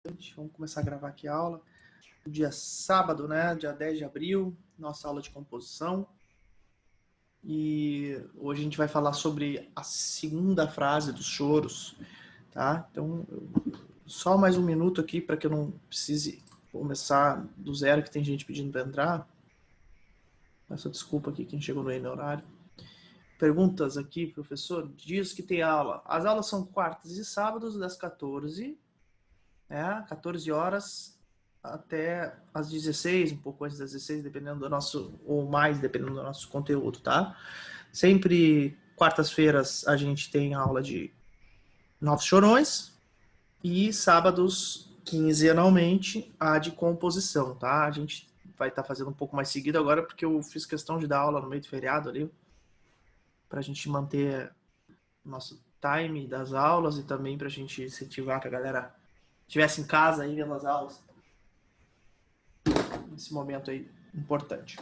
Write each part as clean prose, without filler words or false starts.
Vamos começar a gravar aqui a aula. Dia sábado, né? Dia 10 de abril, nossa aula de composição. E hoje a gente vai falar sobre a segunda frase dos choros, tá? Então, só mais um minuto aqui para que eu não precise começar do zero, que tem gente pedindo para entrar. Peço desculpa aqui quem chegou no horário. Perguntas aqui, professor. Dias que tem aula. As aulas são quartas e sábados, das 14, 14 horas até às 16, um pouco antes das 16, dependendo do nosso, ou mais, dependendo do nosso conteúdo, tá? Sempre quartas-feiras a gente tem aula de Novos Chorões e sábados, quinzenalmente, a de composição, tá? A gente vai estar fazendo um pouco mais seguido agora, porque eu fiz questão de dar aula no meio do feriado ali, para a gente manter o nosso time das aulas e também para a gente incentivar que a galera estivesse em casa aí vendo as aulas. Nesse momento aí importante.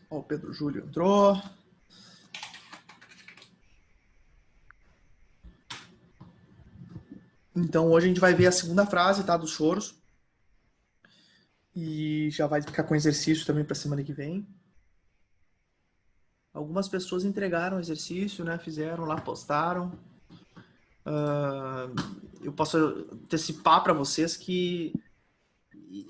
Ó, o Pedro Júlio entrou. Então hoje a gente vai ver a segunda frase, tá, dos choros. E já vai ficar com exercício também para semana que vem. Algumas pessoas entregaram o exercício, né? Fizeram lá, postaram. Eu posso antecipar para vocês que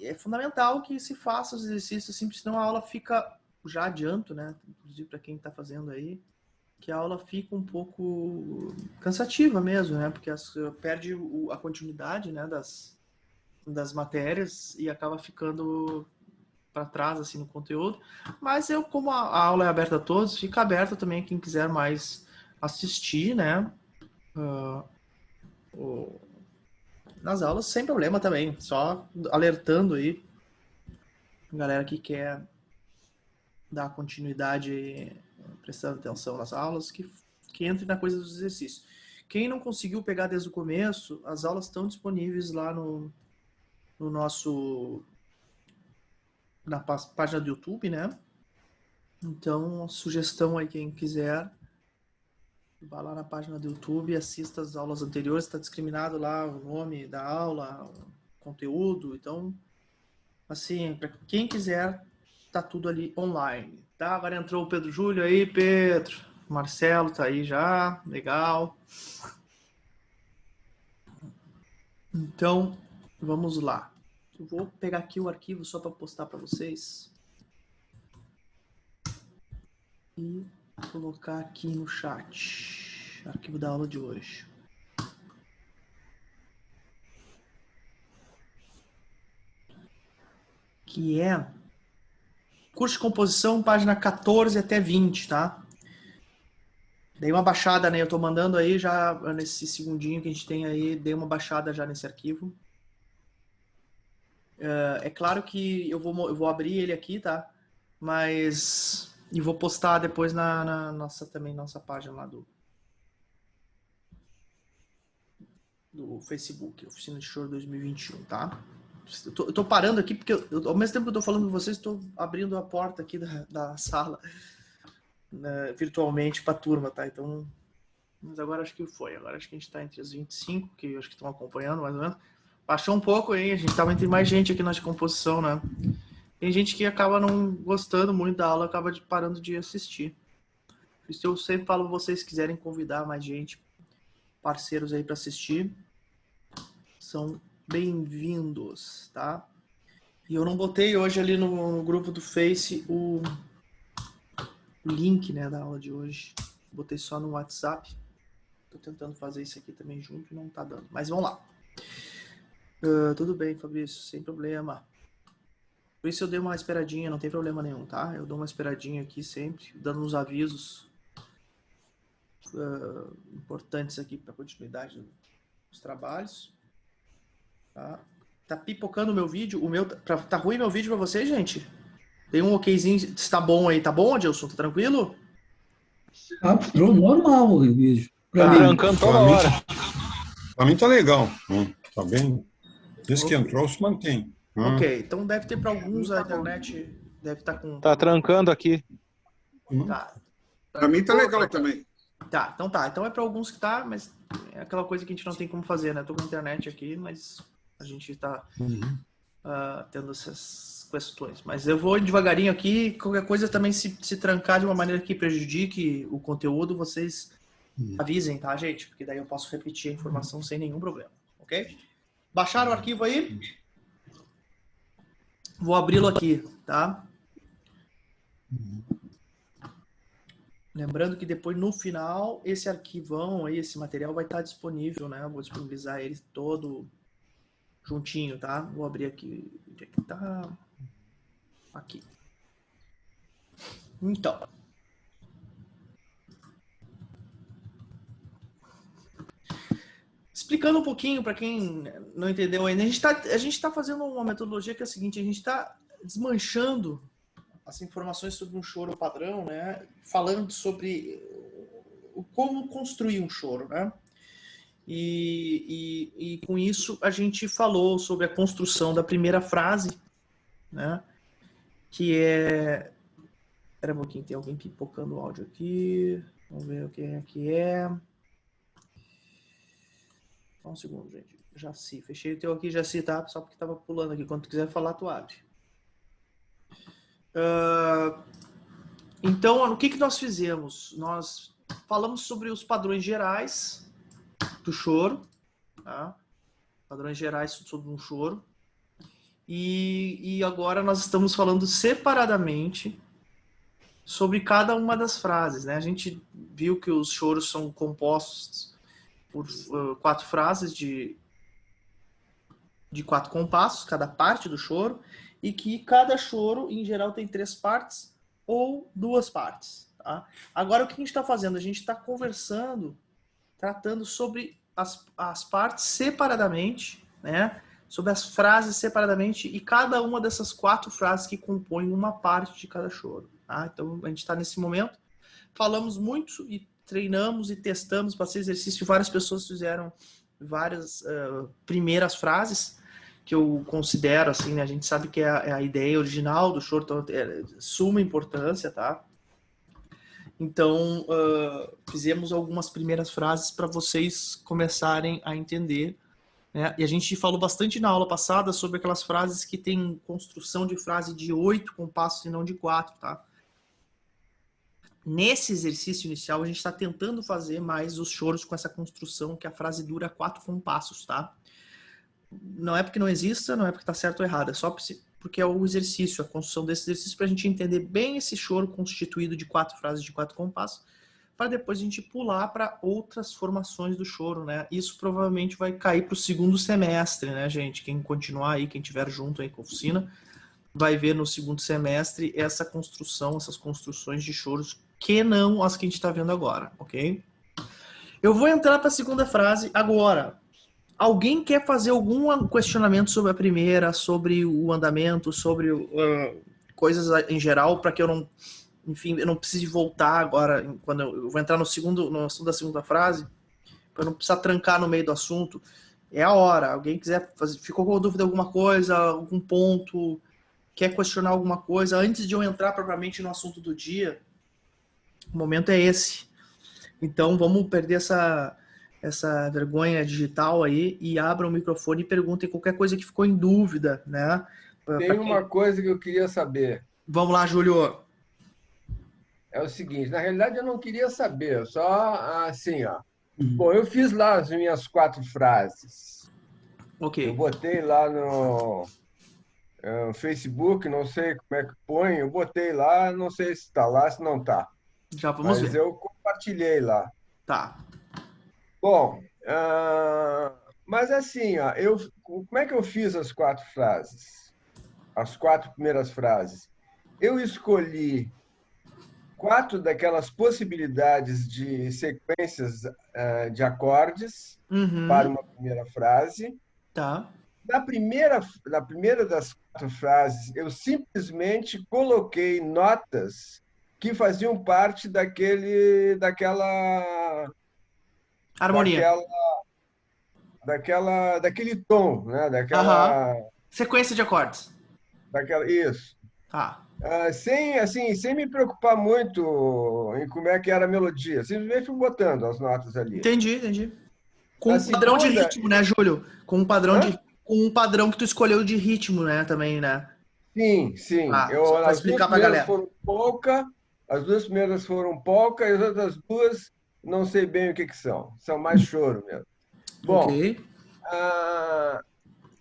é fundamental que se faça os exercícios, assim, senão a aula fica, já adianto, né? Inclusive para quem está fazendo aí, que a aula fica um pouco cansativa mesmo, né? Porque perde a continuidade, né, das matérias e acaba ficando para trás assim no conteúdo. Mas eu, como a aula é aberta a todos, fica aberta também quem quiser mais assistir, né? Nas aulas sem problema também, só alertando aí a galera que quer dar continuidade, prestando atenção nas aulas, que entre na coisa dos exercícios. Quem não conseguiu pegar desde o começo, as aulas estão disponíveis lá no nosso, na página do YouTube, né? Então, sugestão aí, quem quiser, vá lá na página do YouTube e assista as aulas anteriores, está discriminado lá o nome da aula, o conteúdo. Então, assim, para quem quiser, tá tudo ali online. Tá? Agora entrou o Pedro Júlio aí, Pedro. Marcelo tá aí já, legal. Então, vamos lá. Eu vou pegar aqui o arquivo só para postar para vocês. E colocar aqui no chat. Arquivo da aula de hoje. Que é curso de composição, página 14 até 20, tá? Dei uma baixada, né? Eu tô mandando aí já nesse segundinho que a gente tem aí, dei uma baixada já nesse arquivo. É claro que eu vou abrir ele aqui, tá? Mas... E vou postar depois na nossa página lá do Facebook, Oficina de Choro 2021, tá? Eu tô parando aqui porque ao mesmo tempo que eu tô falando com vocês, estou abrindo a porta aqui da sala, né, virtualmente para a turma, tá? Então, mas agora acho que foi. Agora acho que a gente está entre os 25, que acho que estão acompanhando mais ou menos. Baixou um pouco aí, a gente estava entre mais gente aqui na composição, né? Tem gente que acaba não gostando muito da aula, acaba parando de assistir. Por isso eu sempre falo, vocês quiserem convidar mais gente, parceiros aí para assistir, são bem-vindos, tá? E eu não botei hoje ali no grupo do Face o link, né, da aula de hoje. Botei só no WhatsApp. Tô tentando fazer isso aqui também junto e não tá dando. Mas vamos lá. Tudo bem, Fabrício, sem problema. Por isso eu dei uma esperadinha, não tem problema nenhum, tá? Eu dou uma esperadinha aqui sempre, dando uns avisos importantes aqui para a continuidade dos trabalhos. Tá pipocando o meu vídeo. Tá ruim meu vídeo para vocês, gente? Tem um okzinho, está bom aí. Tá bom, Adilson? Tá tranquilo? Ah, normal o vídeo. Tá trancando toda hora. Pra mim tá legal. Tá bem. Desde que entrou, se mantém. Ok, então deve ter para alguns a internet deve estar com... Tá trancando aqui. Tá. Pra mim tá legal também. Tá, então tá. Então é para alguns que tá, mas é aquela coisa que a gente não tem como fazer, né? Tô com a internet aqui, mas a gente tá tendo essas questões. Mas eu vou devagarinho aqui, qualquer coisa também se trancar de uma maneira que prejudique o conteúdo, vocês avisem, tá, gente? Porque daí eu posso repetir a informação sem nenhum problema, ok? Baixaram o arquivo aí? Vou abri-lo aqui, tá? Lembrando que depois, no final, esse arquivão aí, esse material vai estar disponível, né? Eu vou disponibilizar ele todo juntinho, tá? Vou abrir aqui. Onde é que tá? Aqui. Então. Explicando um pouquinho para quem não entendeu ainda, a gente tá fazendo uma metodologia que é a seguinte, a gente está desmanchando as informações sobre um choro padrão, né? Falando sobre como construir um choro, né? E com isso a gente falou sobre a construção da primeira frase, né? Que é... Espera um pouquinho, tem alguém pipocando o áudio aqui. Vamos ver o que é que é. Só um segundo, gente. Jaci, fechei o teu aqui, Jaci, tá? Só porque tava pulando aqui. Quando tu quiser falar, tu abre. Então, o que nós fizemos? Nós falamos sobre os padrões gerais do choro, tá? Padrões gerais sobre um choro. E agora nós estamos falando separadamente sobre cada uma das frases, né? A gente viu que os choros são compostos por 4 frases de 4 compassos, cada parte do choro, e que cada choro, em geral, tem 3 partes ou 2 partes. Tá? Agora, o que a gente está fazendo? A gente está conversando, tratando sobre as partes separadamente, né? Sobre as frases separadamente, e cada uma dessas 4 frases que compõem uma parte de cada choro. Tá? Então, a gente está nesse momento, falamos muito e treinamos e testamos para esse exercício. Várias pessoas fizeram várias primeiras frases que eu considero, assim, né? A gente sabe que é a ideia original do choro, então é suma importância, tá? Então, fizemos algumas primeiras frases para vocês começarem a entender, né? E a gente falou bastante na aula passada sobre aquelas frases que tem construção de frase de 8 compassos e não de 4, tá? Nesse exercício inicial, a gente está tentando fazer mais os choros com essa construção que a frase dura 4 compassos, tá? Não é porque não exista, não é porque está certo ou errado, é só porque é o exercício, a construção desse exercício, para a gente entender bem esse choro constituído de 4 frases de 4 compassos, para depois a gente pular para outras formações do choro, né? Isso provavelmente vai cair para o segundo semestre, né, gente? Quem continuar aí, quem estiver junto aí com a oficina, vai ver no segundo semestre essa construção, essas construções de choros que não as que a gente está vendo agora, ok? Eu vou entrar para a segunda frase agora. Alguém quer fazer algum questionamento sobre a primeira, sobre o andamento, sobre coisas em geral, para que eu não, enfim, eu não precise voltar agora, quando eu vou entrar no assunto da segunda frase, para eu não precisar trancar no meio do assunto. É a hora. Alguém quiser fazer, ficou com dúvida de alguma coisa, algum ponto, quer questionar alguma coisa, antes de eu entrar propriamente no assunto do dia, o momento é esse. Então, vamos perder essa vergonha digital aí e abram o microfone e perguntem qualquer coisa que ficou em dúvida, né? Tem uma coisa que eu queria saber. Vamos lá, Júlio. É o seguinte, na realidade eu não queria saber, só assim, ó. Bom, eu fiz lá as minhas 4 frases. Ok. Eu botei lá no Facebook, não sei como é que põe, eu botei lá, não sei se está lá, se não está. Já vamos Mas ver. eu compartilhei lá. Tá. Bom, mas assim, ó, como é que eu fiz as 4 frases? As 4 primeiras frases. Eu escolhi 4 daquelas possibilidades de sequências de acordes para uma primeira frase. Tá. Na primeira das 4 frases, eu simplesmente coloquei notas que faziam parte daquela Harmonia. daquele tom, né? Sequência de acordes. Isso. Tá. Sem me preocupar muito em como é que era a melodia. Simplesmente fui botando as notas ali. Entendi. Com Na um padrão de segunda- ritmo, né, Júlio? Com um padrão Hã? com um padrão que tu escolheu de ritmo, né, também, né? Sim, sim. Ah, só para As duas explicar pra primeiras galera. foram polca, as duas primeiras foram polca e as outras duas não sei bem o que que são. São mais choro mesmo. Bom, Ok. ah,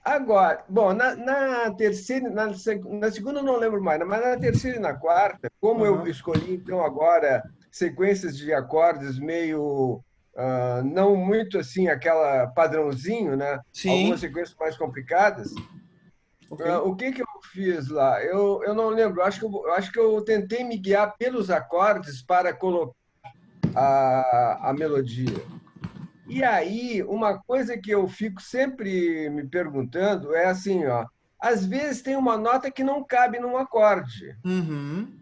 agora, bom, na terceira, na segunda eu não lembro mais, mas na terceira e na quarta, como eu Aham. escolhi então agora sequências de acordes meio não muito assim aquela padrãozinho, né? Algumas Sim. sequências mais complicadas. Ok. O que que eu fiz lá? Eu não lembro. Eu acho que eu tentei me guiar pelos acordes para colocar a melodia. E aí, uma coisa que eu fico sempre me perguntando é assim, ó, às vezes tem uma nota que não cabe num acorde. Uhum.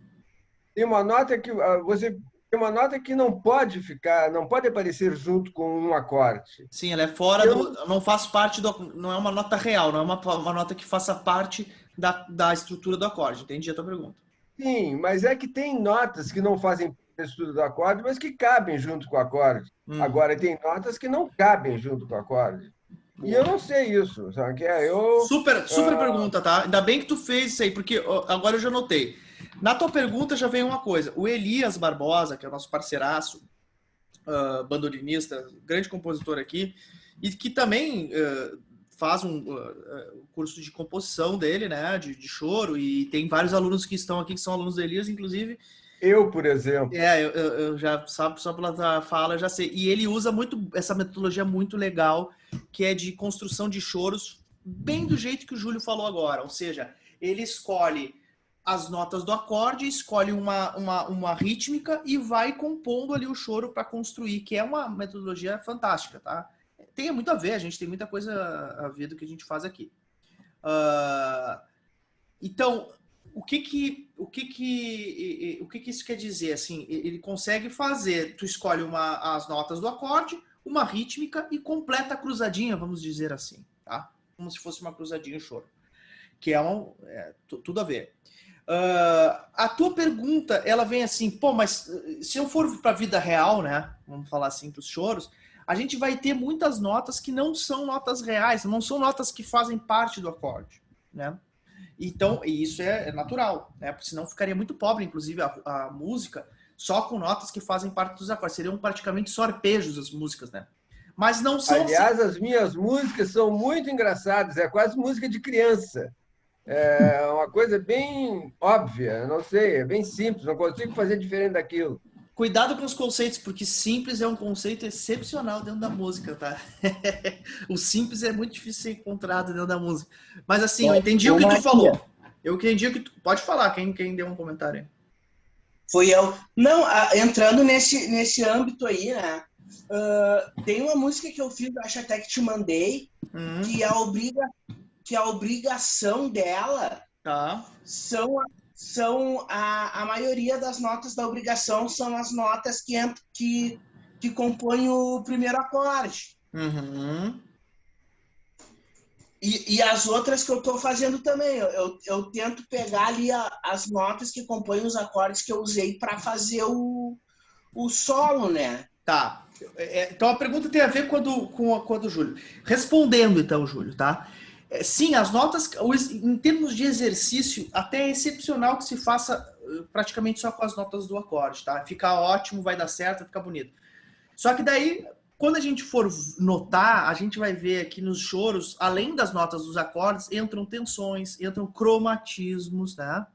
Tem uma nota que você tem uma nota que não pode ficar, não pode aparecer junto com um acorde. Sim, ela é fora Eu do. não, Não faz parte do. Não é uma nota real, não é uma nota que faça parte da estrutura do acorde. Entendi a tua pergunta. sim, mas é que tem notas que não fazem parte da estrutura do acorde, mas que cabem junto com o acorde. Uhum. Agora tem notas que não cabem junto com o acorde. E eu Boa. não sei isso, sabe? Que é eu Super, super ah, pergunta, tá? Ainda bem que tu fez isso aí, porque ó, agora eu já notei. Na tua pergunta já veio uma coisa. O Elias Barbosa, que é o nosso parceiraço, bandolinista, grande compositor aqui, e que também faz um curso de composição dele, né? De choro, e tem vários alunos que estão aqui que são alunos do Elias, inclusive. eu, por exemplo. Eu já, sabe, só pela tua fala, eu já sei. E ele usa muito essa metodologia muito legal, que é de construção de choros, bem do jeito que o Júlio falou agora. Ou seja, ele escolhe as notas do acorde, escolhe uma rítmica e vai compondo ali o choro para construir, que é uma metodologia fantástica, tá? Tem muito a ver, a gente tem muita coisa a ver do que a gente faz aqui. Então, o que isso quer dizer? Assim, ele consegue fazer, tu escolhe as notas do acorde, uma rítmica e completa a cruzadinha, vamos dizer assim, tá? Como se fosse uma cruzadinha o choro, que tudo a ver. A tua pergunta, ela vem assim, pô, mas se eu for para a vida real, né? Vamos falar assim para os choros, a gente vai ter muitas notas que não são notas reais, não são notas que fazem parte do acorde, né? Então, e isso é natural, né? Porque senão ficaria muito pobre, inclusive, a música, só com notas que fazem parte dos acordes. Seriam praticamente só arpejos as músicas, né? Mas não são assim. Aliás, as minhas músicas são muito engraçadas, é quase música de criança. É uma coisa bem óbvia, não sei, é bem simples, não consigo fazer diferente daquilo. Cuidado com os conceitos, porque simples é um conceito excepcional dentro da música, tá? O simples é muito difícil ser encontrado dentro da música. Mas assim, eu entendi o que tu falou. Eu entendi o que tu... Pode falar, quem deu um comentário aí. Fui eu. Não, entrando nesse âmbito aí, né? Tem uma música que eu fiz, acho até que te mandei, que a obrigação dela tá. são a maioria das notas da obrigação são as notas que compõem o primeiro acorde. Uhum. E as outras que eu estou fazendo também. Eu tento pegar ali as notas que compõem os acordes que eu usei para fazer o solo, né? Tá. Então a pergunta tem a ver com a do Júlio. Respondendo, então, Júlio, tá? Sim, as notas, em termos de exercício, até é excepcional que se faça praticamente só com as notas do acorde, tá? Fica ótimo, vai dar certo, vai ficar bonito. Só que daí, quando a gente for notar, a gente vai ver aqui nos choros, além das notas dos acordes, entram tensões, entram cromatismos, né?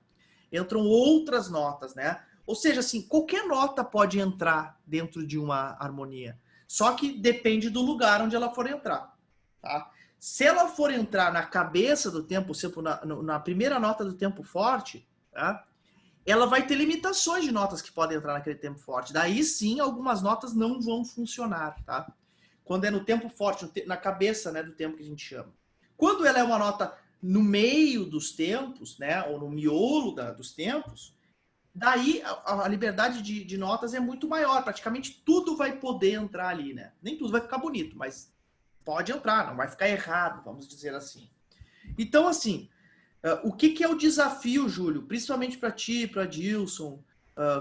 Entram outras notas, né? Ou seja, assim, qualquer nota pode entrar dentro de uma harmonia. Só que depende do lugar onde ela for entrar, tá? Se ela for entrar na cabeça do tempo, na primeira nota do tempo forte, tá? Ela vai ter limitações de notas que podem entrar naquele tempo forte. Daí sim, algumas notas não vão funcionar, tá? Quando é no tempo forte, na cabeça, né, do tempo que a gente chama. Quando ela é uma nota no meio dos tempos, né, ou no miolo dos tempos, daí a liberdade de notas é muito maior. Praticamente tudo vai poder entrar ali, né? Nem tudo vai ficar bonito, mas pode entrar, não vai ficar errado, vamos dizer assim. Então, assim, o que é o desafio, Júlio? Principalmente para ti, para Dilson,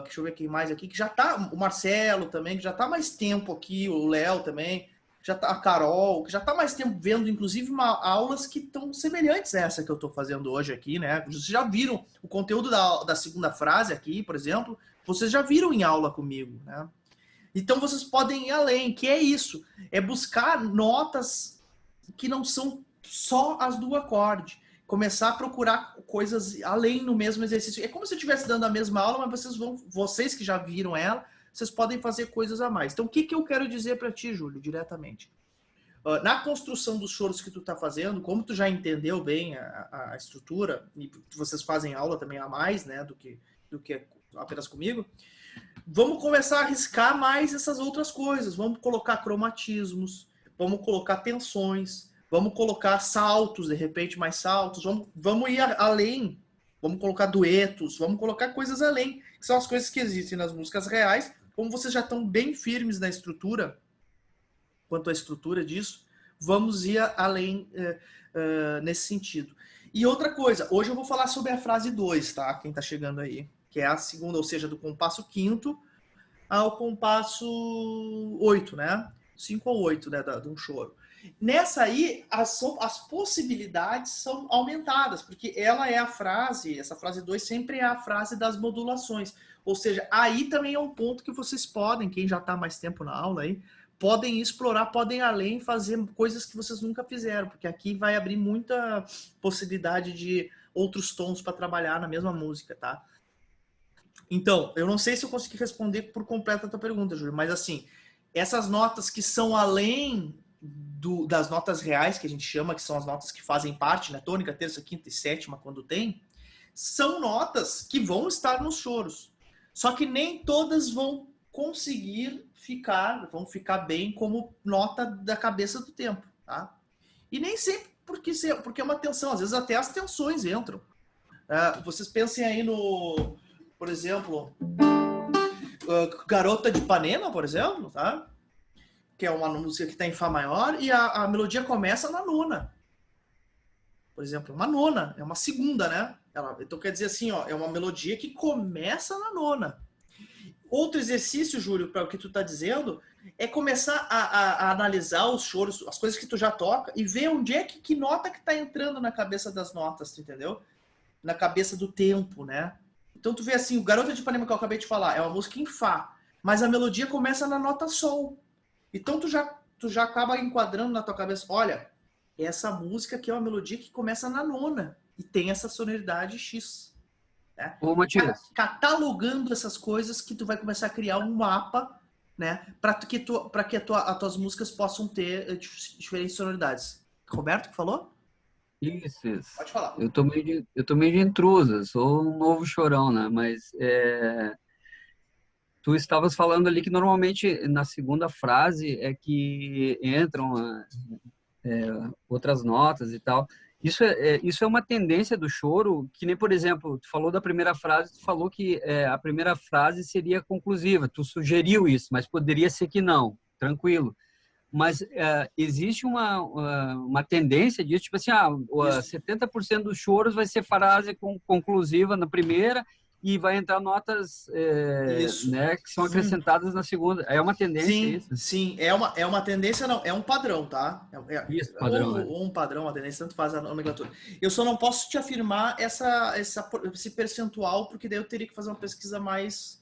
deixa eu ver quem mais aqui, que já tá, o Marcelo também, que já tá mais tempo aqui, o Léo também. já tá a Carol, que já tá mais tempo vendo, inclusive, aulas que estão semelhantes a essa que eu estou fazendo hoje aqui, né? Vocês já viram o conteúdo da segunda frase aqui, por exemplo, vocês já viram em aula comigo, né? Então vocês podem ir além, que é isso, é buscar notas que não são só as do acorde. Começar a procurar coisas além no mesmo exercício. É como se eu estivesse dando a mesma aula, mas vocês que já viram ela, vocês podem fazer coisas a mais. Então, o que eu quero dizer para ti, Júlio, diretamente? Na construção dos choros que tu tá fazendo, como tu já entendeu bem a estrutura, e vocês fazem aula também a mais, né, do que apenas comigo, vamos começar a arriscar mais essas outras coisas. Vamos colocar cromatismos, vamos colocar tensões, vamos colocar saltos, de repente mais saltos, vamos ir além, vamos colocar duetos, vamos colocar coisas além, que são as coisas que existem nas músicas reais. Como vocês já estão bem firmes na estrutura, quanto à estrutura disso, vamos ir além nesse sentido. E outra coisa, hoje eu vou falar sobre a frase 2, tá? Quem tá chegando aí, que é a segunda, ou seja, do compasso quinto ao compasso 8, né? 5 ou 8, né, de um choro. Nessa aí, as possibilidades são aumentadas, porque ela é a frase, essa frase 2 sempre é a frase das modulações. Ou seja, aí também é um ponto que vocês podem, quem já está mais tempo na aula aí, podem explorar, podem ir além, fazer coisas que vocês nunca fizeram, porque aqui vai abrir muita possibilidade de outros tons para trabalhar na mesma música, tá? Então, eu não sei se eu consegui responder por completo a tua pergunta, Júlio, mas assim, essas notas que são além das notas reais, que a gente chama, que são as notas que fazem parte, né, tônica, terça, quinta e sétima, quando tem, são notas que vão estar nos choros. Só que nem todas vão conseguir vão ficar bem como nota da cabeça do tempo, tá? E nem sempre porque é uma tensão, às vezes até as tensões entram. Vocês pensem aí no, por exemplo, Garota de Ipanema, por exemplo, tá? Que é uma música que está em Fá maior, e a melodia começa na nona. Por exemplo, uma nona, é uma segunda, né? Então quer dizer assim, ó, é uma melodia que começa na nona. Outro exercício, Júlio, para o que tu está dizendo, é começar a analisar os choros, as coisas que tu já toca, e ver onde é que nota que está entrando na cabeça das notas, tu entendeu? Na cabeça do tempo, né? Então tu vê assim, o Garota de Ipanema que eu acabei de falar, é uma música em Fá, mas a melodia começa na nota Sol. Então tu já acaba enquadrando na tua cabeça, olha, essa música aqui é uma melodia que começa na nona e tem essa sonoridade X. Né? Ô, Matias. Catalogando essas coisas que tu vai começar a criar um mapa, né, para que as tuas músicas possam ter diferentes sonoridades. Roberto que falou? Isso. Pode falar. Eu tô meio de intrusa, sou um novo chorão, né? Mas tu estavas falando ali que normalmente na segunda frase é que entram outras notas e tal. Isso é uma tendência do choro, que nem, por exemplo, tu falou da primeira frase, tu falou que a primeira frase seria conclusiva, tu sugeriu isso, mas poderia ser que não, tranquilo. Mas existe uma tendência disso, tipo assim, 70% dos choros vai ser frase conclusiva na primeira e vai entrar notas né, que são acrescentadas na segunda. É uma tendência isso? Sim, é uma tendência, não, é um padrão, tá? Isso, padrão. Ou um padrão, uma tendência, tanto faz a nomenclatura. Eu só não posso te afirmar esse percentual, porque daí eu teria que fazer uma pesquisa mais...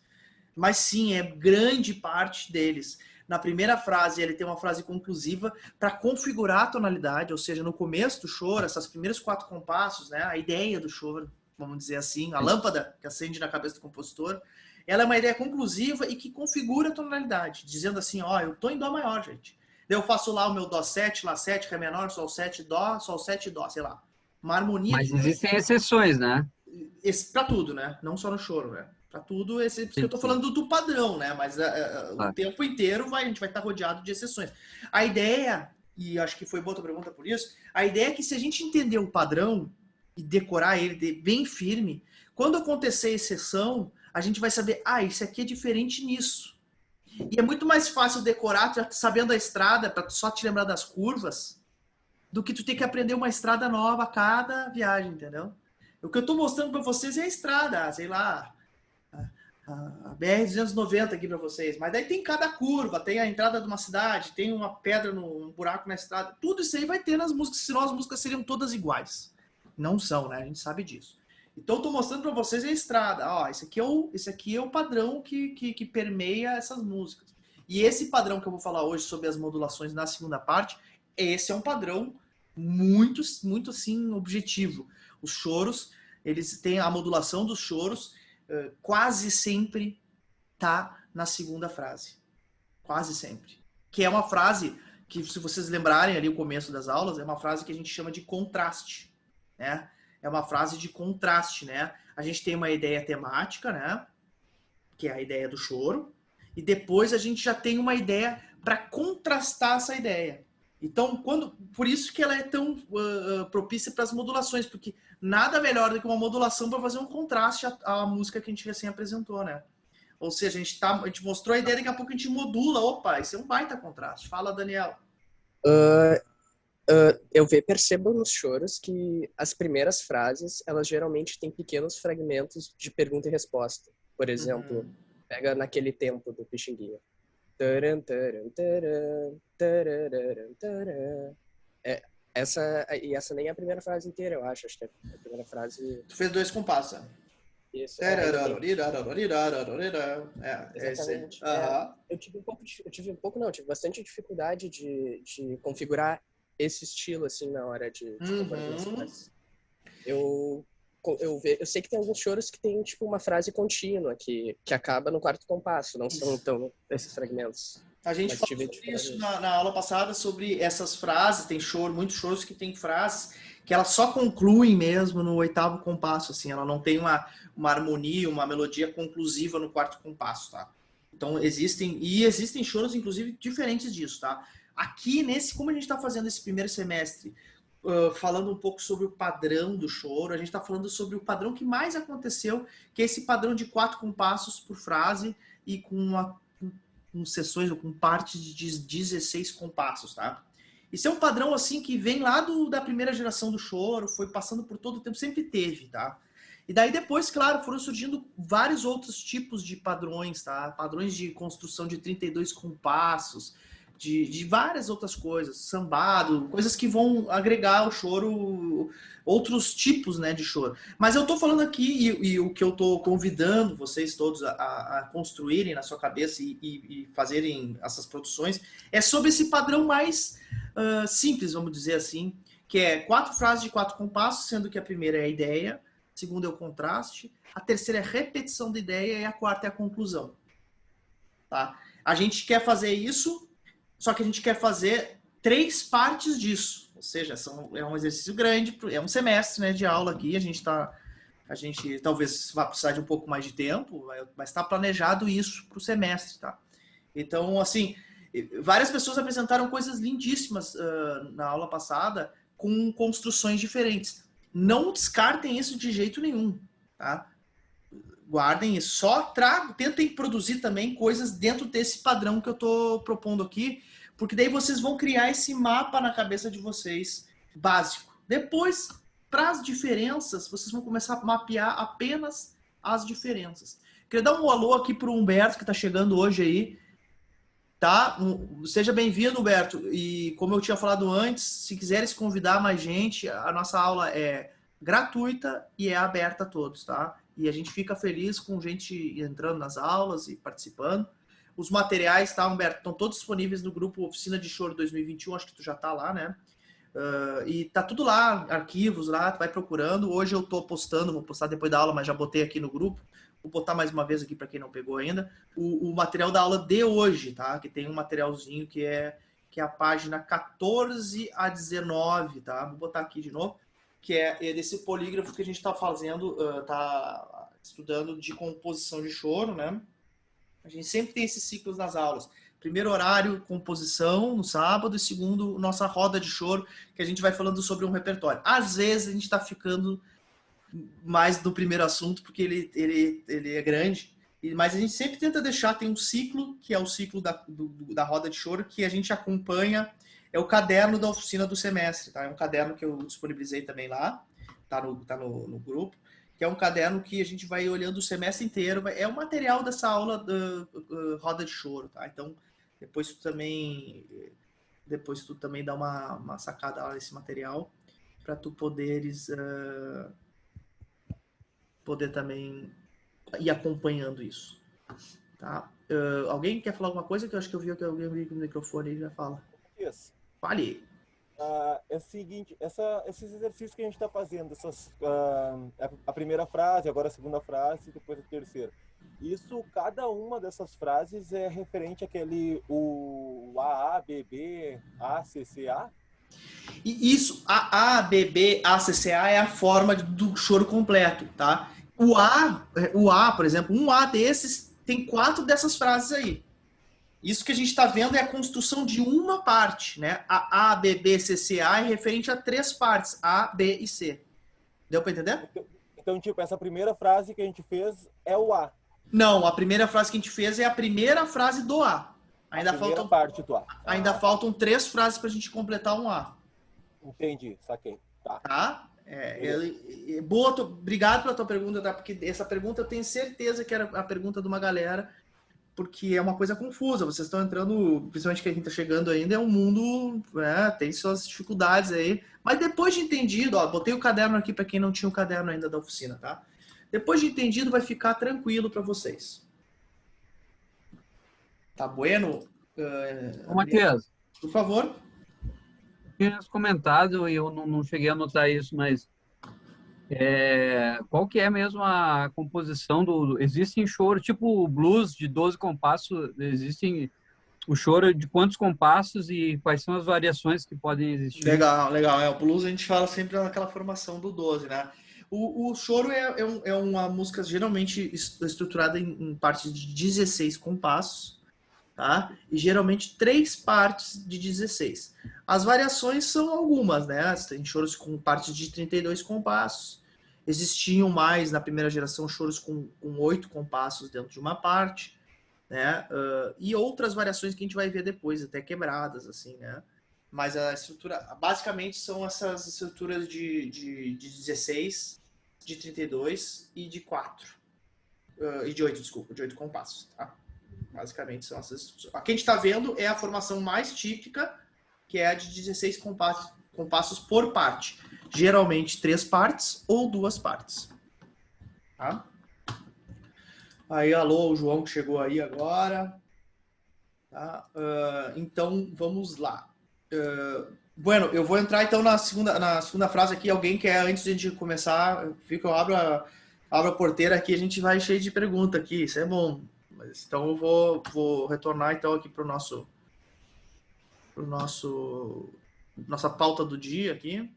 Mas sim, é grande parte deles. Na primeira frase, ele tem uma frase conclusiva para configurar a tonalidade, ou seja, no começo do choro, essas primeiros 4 compassos, né, a ideia do choro, vamos dizer assim, a lâmpada que acende na cabeça do compositor, ela é uma ideia conclusiva e que configura a tonalidade, dizendo assim, ó, eu tô em Dó maior, gente. Daí eu faço lá o meu Dó 7, Lá 7, Ré menor, Sol 7, Dó, Sol 7, Dó, sei lá. Uma harmonia... Mas existem exceções, né? Para tudo, né? Não só no choro, né? Para tudo, eu tô falando do padrão, né? Mas o tempo inteiro a gente vai estar rodeado de exceções. A ideia, e acho que foi boa tua pergunta por isso, a ideia é que se a gente entender o padrão e decorar ele bem firme, quando acontecer a exceção, a gente vai saber, isso aqui é diferente nisso. E é muito mais fácil decorar sabendo a estrada, para só te lembrar das curvas, do que tu ter que aprender uma estrada nova a cada viagem, entendeu? O que eu tô mostrando para vocês é a estrada, sei lá... a BR-290 aqui para vocês, mas daí tem cada curva, tem a entrada de uma cidade, tem uma pedra, um buraco na estrada, tudo isso aí vai ter nas músicas, senão as músicas seriam todas iguais. Não são, né? A gente sabe disso. Então eu tô mostrando para vocês a estrada. Ó, esse aqui é o padrão que permeia essas músicas. E esse padrão que eu vou falar hoje sobre as modulações na segunda parte, esse é um padrão muito, muito assim, objetivo. Os choros, eles têm a modulação dos choros, quase sempre tá na segunda frase. Quase sempre. Que é uma frase que, se vocês lembrarem ali o começo das aulas, é uma frase que a gente chama de contraste, né? É uma frase de contraste, né? A gente tem uma ideia temática, né? Que é a ideia do choro. E depois a gente já tem uma ideia para contrastar essa ideia. Então, por isso que ela é tão propícia para as modulações, porque nada melhor do que uma modulação para fazer um contraste à música que a gente recém apresentou, né? Ou seja, a gente mostrou a ideia, daqui a pouco a gente modula. Opa, isso é um baita contraste. Fala, Daniel. Eu percebo nos choros que as primeiras frases, elas geralmente têm pequenos fragmentos de pergunta e resposta. Por exemplo, pega naquele tempo do Pixinguinha. Essa nem é a primeira frase inteira, eu acho. Acho que é a primeira frase... Tu fez 2 compassos. Isso. Exatamente. Eu tive bastante dificuldade de configurar esse estilo, assim, na hora de compor. Eu sei que tem alguns choros que tem, tipo, uma frase contínua que acaba no quarto compasso, não são tão esses fragmentos. A gente falou sobre isso na aula passada, sobre essas frases. Tem muitos choros que tem frases que elas só concluem mesmo no 8º compasso, assim, ela não tem uma harmonia, uma melodia conclusiva no 4º compasso, tá? Então existem choros, inclusive, diferentes disso, tá? Aqui, como a gente está fazendo esse primeiro semestre, falando um pouco sobre o padrão do choro, a gente está falando sobre o padrão que mais aconteceu, que é esse padrão de 4 compassos por frase e com sessões ou com partes de 16 compassos, tá? Isso é um padrão, assim, que vem lá da primeira geração do choro, foi passando por todo o tempo, sempre teve, tá? E daí depois, claro, foram surgindo vários outros tipos de padrões, tá? Padrões de construção de 32 compassos, de várias outras coisas, sambado, coisas que vão agregar ao choro, outros tipos, né, de choro. Mas eu tô falando aqui, e o que eu tô convidando vocês todos a construírem na sua cabeça e fazerem essas produções, é sobre esse padrão mais simples, vamos dizer assim, que é 4 frases de 4 compassos, sendo que a primeira é a ideia, a segunda é o contraste, a terceira é a repetição da ideia e a quarta é a conclusão. Tá? A gente quer fazer isso, só que a gente quer fazer 3 partes disso. Ou seja, é um exercício grande, é um semestre, né, de aula aqui. A gente talvez vá precisar de um pouco mais de tempo, mas está planejado isso para o semestre, tá? Então, assim, várias pessoas apresentaram coisas lindíssimas na aula passada com construções diferentes. Não descartem isso de jeito nenhum, tá? Guardem isso. Só tentem produzir também coisas dentro desse padrão que eu estou propondo aqui, porque daí vocês vão criar esse mapa na cabeça de vocês, básico. Depois, para as diferenças, vocês vão começar a mapear apenas as diferenças. Queria dar um alô aqui para o Humberto, que está chegando hoje aí. Tá? Seja bem-vindo, Humberto. E como eu tinha falado antes, se quiserem se convidar mais gente, a nossa aula é gratuita e é aberta a todos, tá? E a gente fica feliz com gente entrando nas aulas e participando. Os materiais, tá, Humberto, estão todos disponíveis no grupo Oficina de Choro 2021, acho que tu já tá lá, né? E tá tudo lá, arquivos lá, tu vai procurando. Hoje eu tô postando, vou postar depois da aula, mas já botei aqui no grupo. Vou botar mais uma vez aqui para quem não pegou ainda. O material da aula de hoje, tá? Que tem um materialzinho que é a página 14 a 19, tá? Vou botar aqui de novo. Que é desse polígrafo que a gente está fazendo, tá estudando de composição de choro, né? A gente sempre tem esses ciclos nas aulas. Primeiro horário, composição, no sábado, e segundo, nossa roda de choro, que a gente vai falando sobre um repertório. Às vezes a gente está ficando mais do primeiro assunto, porque ele é grande, mas a gente sempre tenta deixar, tem um ciclo, que é o ciclo da roda de choro, que a gente acompanha, é o caderno da oficina do semestre, tá? É um caderno que eu disponibilizei também lá, tá no grupo, que é um caderno que a gente vai olhando o semestre inteiro. É o material dessa aula Roda de Choro, tá? Então, depois tu também dá uma sacada lá nesse material para tu poder também ir acompanhando isso, tá? Alguém quer falar alguma coisa? Que eu acho que eu vi que alguém veio com o microfone e já fala. Isso. Fale. É o seguinte, esses exercícios que a gente está fazendo, a primeira frase, agora a segunda frase, depois a terceira. Isso, cada uma dessas frases é referente àquele o A, B, B, A, C, C, A? E isso, A, B, B, A, C, C, A é a forma do choro completo, tá? O A, por exemplo, um A desses tem 4 dessas frases aí. Isso que a gente está vendo é a construção de uma parte, né? A, B, B, C, C, A é referente a 3 partes, A, B e C. Deu para entender? Então, tipo, essa primeira frase que a gente fez é o A. Não, a primeira frase que a gente fez é a primeira frase do A. Ainda faltam parte do A. Ainda faltam 3 frases para a gente completar um A. Entendi, saquei. Tá? Boa, obrigado pela tua pergunta, tá? Porque essa pergunta eu tenho certeza que era a pergunta de uma galera, porque é uma coisa confusa. Vocês estão entrando, principalmente que a gente está chegando ainda, é um mundo, tem suas dificuldades aí. Mas depois de entendido, ó, botei o caderno aqui para quem não tinha o caderno ainda da oficina, tá? Depois de entendido, vai ficar tranquilo para vocês. Tá bueno? Ô, Matias. Por favor. Tinha comentado e eu não cheguei a anotar isso, mas qual que é mesmo a composição existem choro, tipo blues de 12 compassos, existem o choro de quantos compassos e quais são as variações que podem existir? Legal. O blues a gente fala sempre naquela formação do 12, né? O choro é uma música geralmente estruturada em partes de 16 compassos, tá? E geralmente 3 partes de 16. As variações são algumas, né? Tem choros com partes de 32 compassos. Existiam mais, na primeira geração, choros com 8 compassos dentro de uma parte, né? E outras variações que a gente vai ver depois, até quebradas, assim, né? Mas a estrutura, basicamente, são essas estruturas de 16, de 32 e de 4. E de 8, desculpa, de 8 compassos, tá? Basicamente são essas. A que a gente está vendo é a formação mais típica, que é a de 16 compassos por parte. Geralmente 3 partes ou 2 partes. Tá? Aí, alô, o João que chegou aí agora. Tá? Então, vamos lá. Bueno, eu vou entrar então na segunda frase aqui. Alguém quer, antes de a gente começar, eu abro a porteira aqui, a gente vai cheio de pergunta aqui, isso é bom. Então eu vou retornar então aqui para nossa pauta do dia aqui.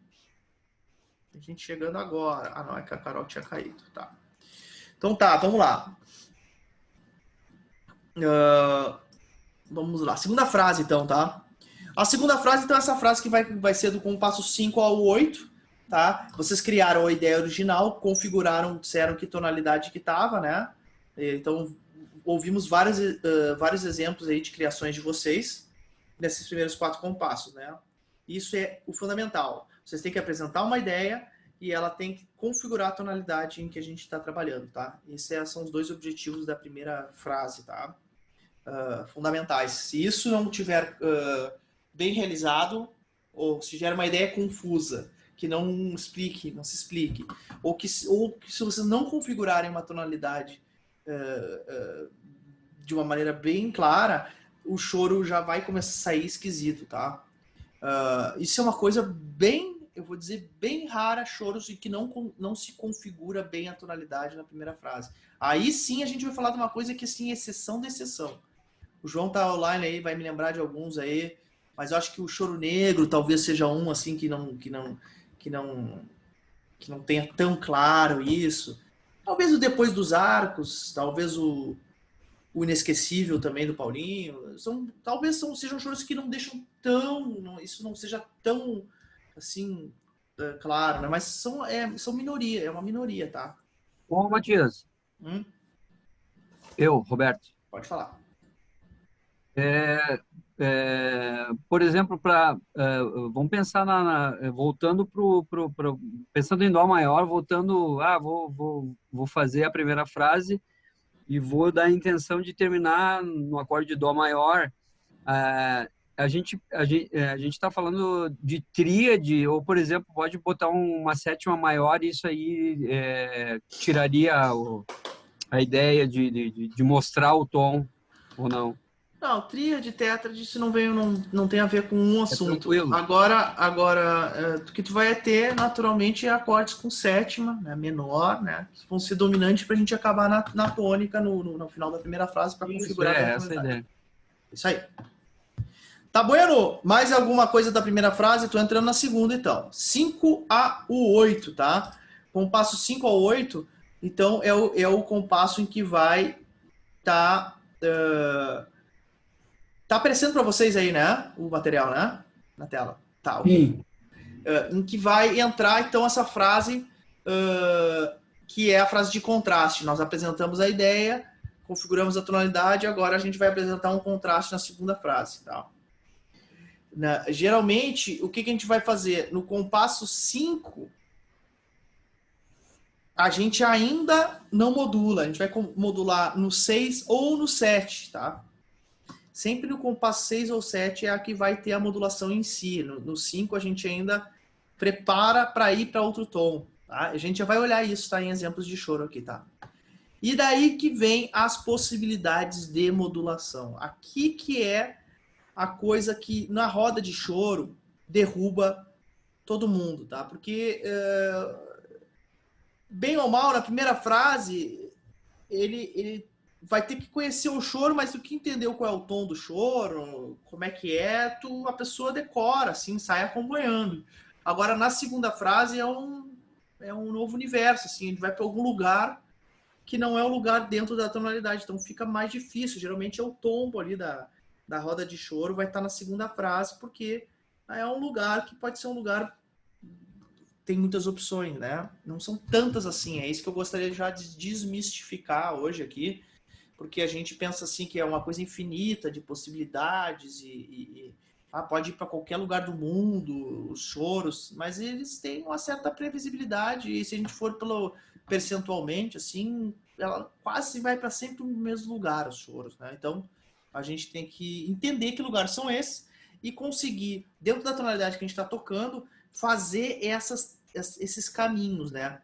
Tem gente chegando agora. Ah, não, é que a Carol tinha caído. Tá. Então tá, vamos lá. Vamos lá. Segunda frase então, tá? A segunda frase, então, é essa frase que vai ser do compasso 5 ao 8, tá? Vocês criaram a ideia original, configuraram, disseram que tonalidade que tava, né? Então, ouvimos vários exemplos aí de criações de vocês nesses primeiros 4 compassos, né? Isso é o fundamental. Vocês têm que apresentar uma ideia e ela tem que configurar a tonalidade em que a gente está trabalhando, tá? Esses são os 2 objetivos da primeira frase, tá? Fundamentais. Se isso não tiver bem realizado, ou se gera uma ideia confusa, que não se explique, ou que se vocês não configurarem uma tonalidade de uma maneira bem clara, o choro já vai começar a sair esquisito, tá? Isso é uma coisa bem, eu vou dizer, bem rara, choros em que não se configura bem a tonalidade na primeira frase. Aí sim a gente vai falar de uma coisa que, assim, é exceção da exceção. O João tá online aí, vai me lembrar de alguns aí, mas eu acho que o choro negro talvez seja um, assim, que não tenha tão claro isso. Talvez o Depois dos Arcos, talvez o Inesquecível também do Paulinho. Sejam choros que não deixam isso não seja tão, assim, claro, né? Mas são minoria, é uma minoria, tá? Ô, Matias. Eu, Roberto. Pode falar. por exemplo, vamos pensar voltando pensando em Dó maior, voltando, vou fazer a primeira frase e vou dar a intenção de terminar no acorde de Dó maior. A gente está falando de tríade, ou, por exemplo, pode botar uma sétima maior e isso aí tiraria a ideia de mostrar o tom, ou não? Não, tríade, tétrade, isso não tem a ver com um assunto. Tranquilo. Agora, o que tu vai ter, naturalmente, é acordes com sétima, né, menor, né, que vão ser dominantes para a gente acabar na tônica no final da primeira frase para configurar a essa é a ideia. Isso aí. Tá bueno? Mais alguma coisa da primeira frase? Tô entrando na segunda, então. 5 a 8, tá? Compasso 5 a 8, então, é o compasso em que vai tá aparecendo para vocês aí, né? O material, né? Na tela. Tá, ok. Em que vai entrar, então, essa frase que é a frase de contraste. Nós apresentamos a ideia, configuramos a tonalidade, agora a gente vai apresentar um contraste na segunda frase, tá? Geralmente, o que a gente vai fazer? No compasso 5, a gente ainda não modula. A gente vai modular no 6 ou no 7, tá? Sempre no compasso 6 ou 7 é a que vai ter a modulação em si. No 5 a gente ainda prepara para ir para outro tom, tá? A gente já vai olhar isso, tá? Em exemplos de choro aqui, tá? E daí que vem as possibilidades de modulação. Aqui que é a coisa que na roda de choro derruba todo mundo, tá? Porque bem ou mal, na primeira frase, ele vai ter que conhecer o choro, mas tu que entendeu qual é o tom do choro, como é que é, a pessoa decora, assim, sai acompanhando. Agora, na segunda frase, é um novo universo, assim, a gente vai para algum lugar que não é o lugar dentro da tonalidade, então fica mais difícil. Geralmente é o tombo ali da roda de choro, vai estar na segunda frase, porque é um lugar que pode ser um lugar tem muitas opções, né? Não são tantas assim, é isso que eu gostaria já de desmistificar hoje aqui, porque a gente pensa assim que é uma coisa infinita de possibilidades pode ir para qualquer lugar do mundo, os choros, mas eles têm uma certa previsibilidade e se a gente for percentualmente, assim, ela quase vai para sempre no mesmo lugar, os choros, né? Então, a gente tem que entender que lugares são esses e conseguir, dentro da tonalidade que a gente está tocando, fazer esses caminhos, né?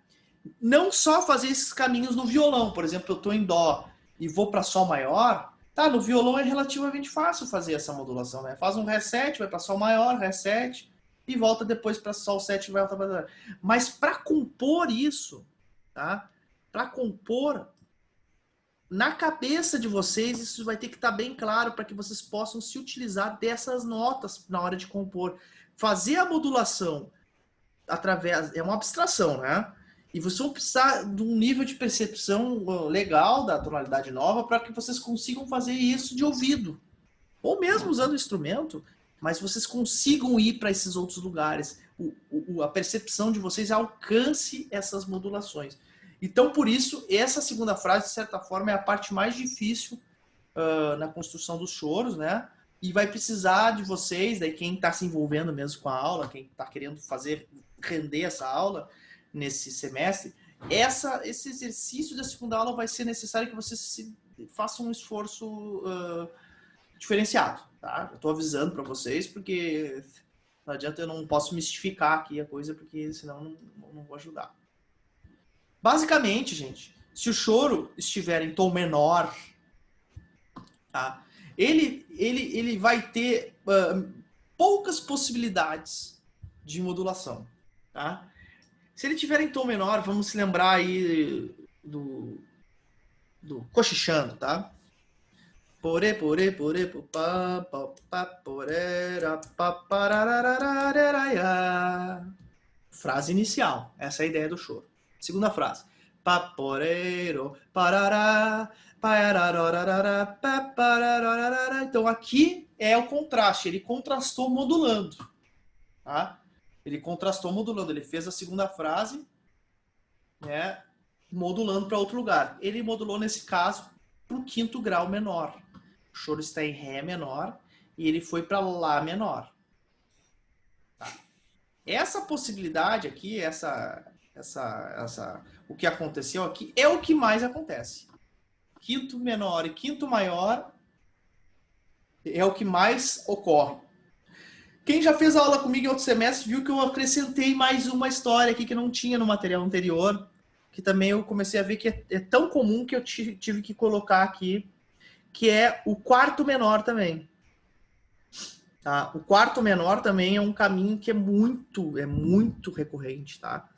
Não só fazer esses caminhos no violão. Por exemplo, eu estou em Dó e vou para Sol maior, tá? No violão é relativamente fácil fazer essa modulação, né? Faz um Ré7, vai para Sol maior, Ré7, e volta depois para Sol 7 e vai voltar para... Mas para compor isso, tá? Para compor, na cabeça de vocês, isso vai ter que estar bem claro para que vocês possam se utilizar dessas notas na hora de compor. Fazer a modulação através... É uma abstração, né? E vocês vão precisar de um nível de percepção legal da tonalidade nova para que vocês consigam fazer isso de ouvido. Ou mesmo usando o instrumento, mas vocês consigam ir para esses outros lugares. A percepção de vocês alcance essas modulações. Então, por isso, essa segunda frase, de certa forma, é a parte mais difícil na construção dos choros, né? E vai precisar de vocês, daí quem está se envolvendo mesmo com a aula, quem está querendo render essa aula nesse semestre, esse exercício da segunda aula vai ser necessário que vocês façam um esforço diferenciado, tá? Eu estou avisando para vocês, porque não adianta, eu não posso mistificar aqui a coisa, porque senão não vou ajudar. Basicamente, gente, se o choro estiver em tom menor, tá? Ele vai ter poucas possibilidades de modulação, tá? Se ele estiver em tom menor, vamos se lembrar aí do cochichando, tá? Porê, porê, porê, pá, pá, pá, porera, pá, parararararararaia. Frase inicial. Essa é a ideia do choro. Segunda frase. Paporero, parará, pararararará, paparararará. Então aqui é o contraste. Ele contrastou modulando, tá? Ele contrastou modulando. Ele fez a segunda frase, né, modulando para outro lugar. Ele modulou, nesse caso, para o quinto grau menor. O choro está em Ré menor e ele foi para Lá menor. Tá? Essa possibilidade aqui, o que aconteceu aqui, é o que mais acontece. Quinto menor e quinto maior é o que mais ocorre. Quem já fez aula comigo em outro semestre viu que eu acrescentei mais uma história aqui que não tinha no material anterior, que também eu comecei a ver que é tão comum que eu tive que colocar aqui, que é o quarto menor também. Tá? O quarto menor também é um caminho que é muito recorrente, tá?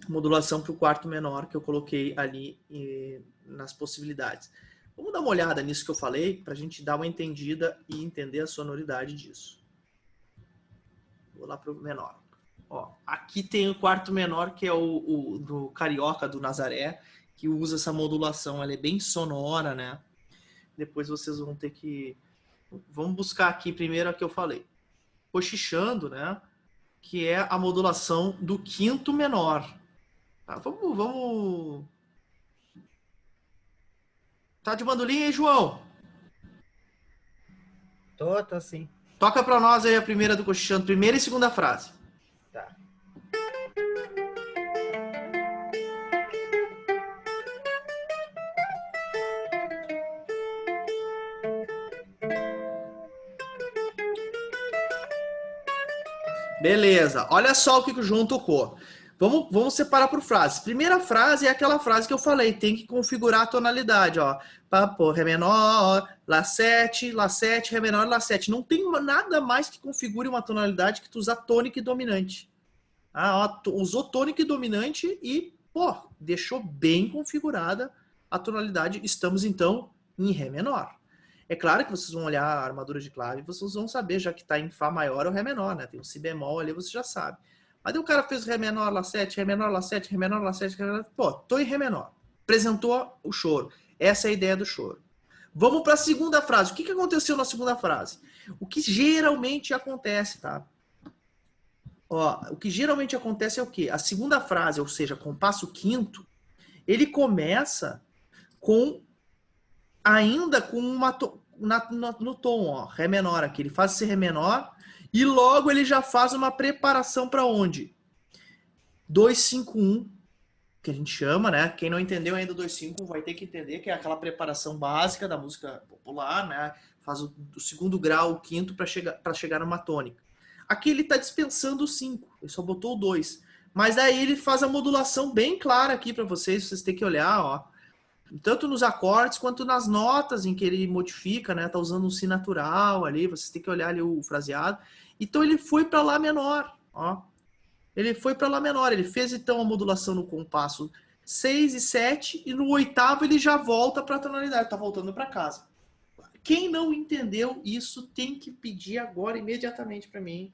Modulação para o quarto menor que eu coloquei ali nas possibilidades. Vamos dar uma olhada nisso que eu falei para a gente dar uma entendida e entender a sonoridade disso. Vou lá para o menor. Ó, aqui tem o quarto menor, que é o do Carioca, do Nazaré, que usa essa modulação. Ela é bem sonora, né? Depois vocês vão ter que... Vamos buscar aqui primeiro a que eu falei. Cochichando, né? Que é a modulação do quinto menor. Tá, vamos... Tá de bandolim aí, João? Tô sim. Toca pra nós aí a primeira do Cochichando, primeira e segunda frase. Tá. Beleza, olha só o que o João tocou. Vamos separar por frases. Primeira frase é aquela frase que eu falei, tem que configurar a tonalidade, ó. Pô, Ré menor, Lá 7, Ré menor, Lá 7. Não tem nada mais que configure uma tonalidade que tu usar tônica e dominante. Ah, ó, usou tônica e dominante e, pô, deixou bem configurada a tonalidade. Estamos, então, em Ré menor. É claro que vocês vão olhar a armadura de clave e vocês vão saber, já que está em Fá maior ou Ré menor, né? Tem o Si bemol ali, você já sabe. Mas aí o cara fez Ré menor, Lá 7, Ré menor, Lá 7, Ré menor, Lá 7, Ré menor. Pô, tô em Ré menor. Apresentou o choro. Essa é a ideia do choro. Vamos para a segunda frase. O que aconteceu na segunda frase? O que geralmente acontece, tá? Ó, o que geralmente acontece é o quê? A segunda frase, ou seja, compasso quinto, ele começa com ainda com uma no tom, ó, Ré menor aqui. Ele faz esse Ré menor e logo ele já faz uma preparação para onde? 2-5-1, que a gente chama, né? Quem não entendeu ainda o 2-5 vai ter que entender que é aquela preparação básica da música popular, né? Faz o segundo grau, o quinto para chegar numa tônica. Aqui ele está dispensando o 5, ele só botou o 2. Mas daí ele faz a modulação bem clara aqui para vocês têm que olhar, ó. Tanto nos acordes quanto nas notas em que ele modifica, né? Tá usando um Si natural ali, vocês têm que olhar ali o fraseado. Então ele foi para Lá menor, ó. Ele foi para Lá menor, ele fez então a modulação no compasso 6 e 7 e no oitavo ele já volta para a tonalidade, tá voltando para casa. Quem não entendeu isso tem que pedir agora imediatamente para mim,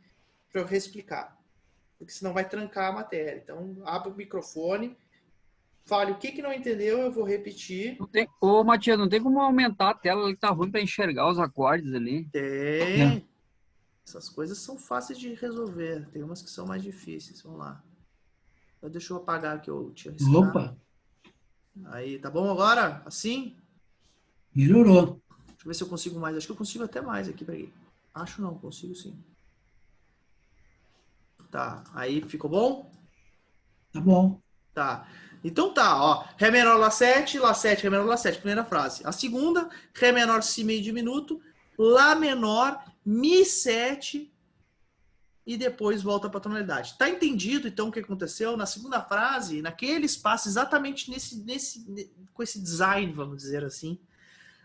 para eu reexplicar, porque senão vai trancar a matéria. Então abre o microfone, fale o que não entendeu, eu vou repetir. Ô, Matias, não tem como aumentar a tela, ele tá ruim para enxergar os acordes ali. Tem. Essas coisas são fáceis de resolver. Tem umas que são mais difíceis. Vamos lá. Deixa eu apagar que eu tinha riscado. Opa! Aí, tá bom agora? Assim? Melhorou. Deixa eu ver se eu consigo mais. Acho que eu consigo até mais aqui. Peraí. Acho não, consigo sim. Tá. Aí, ficou bom? Tá bom. Tá. Então tá, ó. Ré menor, Lá 7, Ré menor, Lá 7. Primeira frase. A segunda, Ré menor, Si meio diminuto, Lá menor, Mi 7 e depois volta para a tonalidade. Tá entendido, então, o que aconteceu? Na segunda frase, naquele espaço, exatamente com esse design, vamos dizer assim,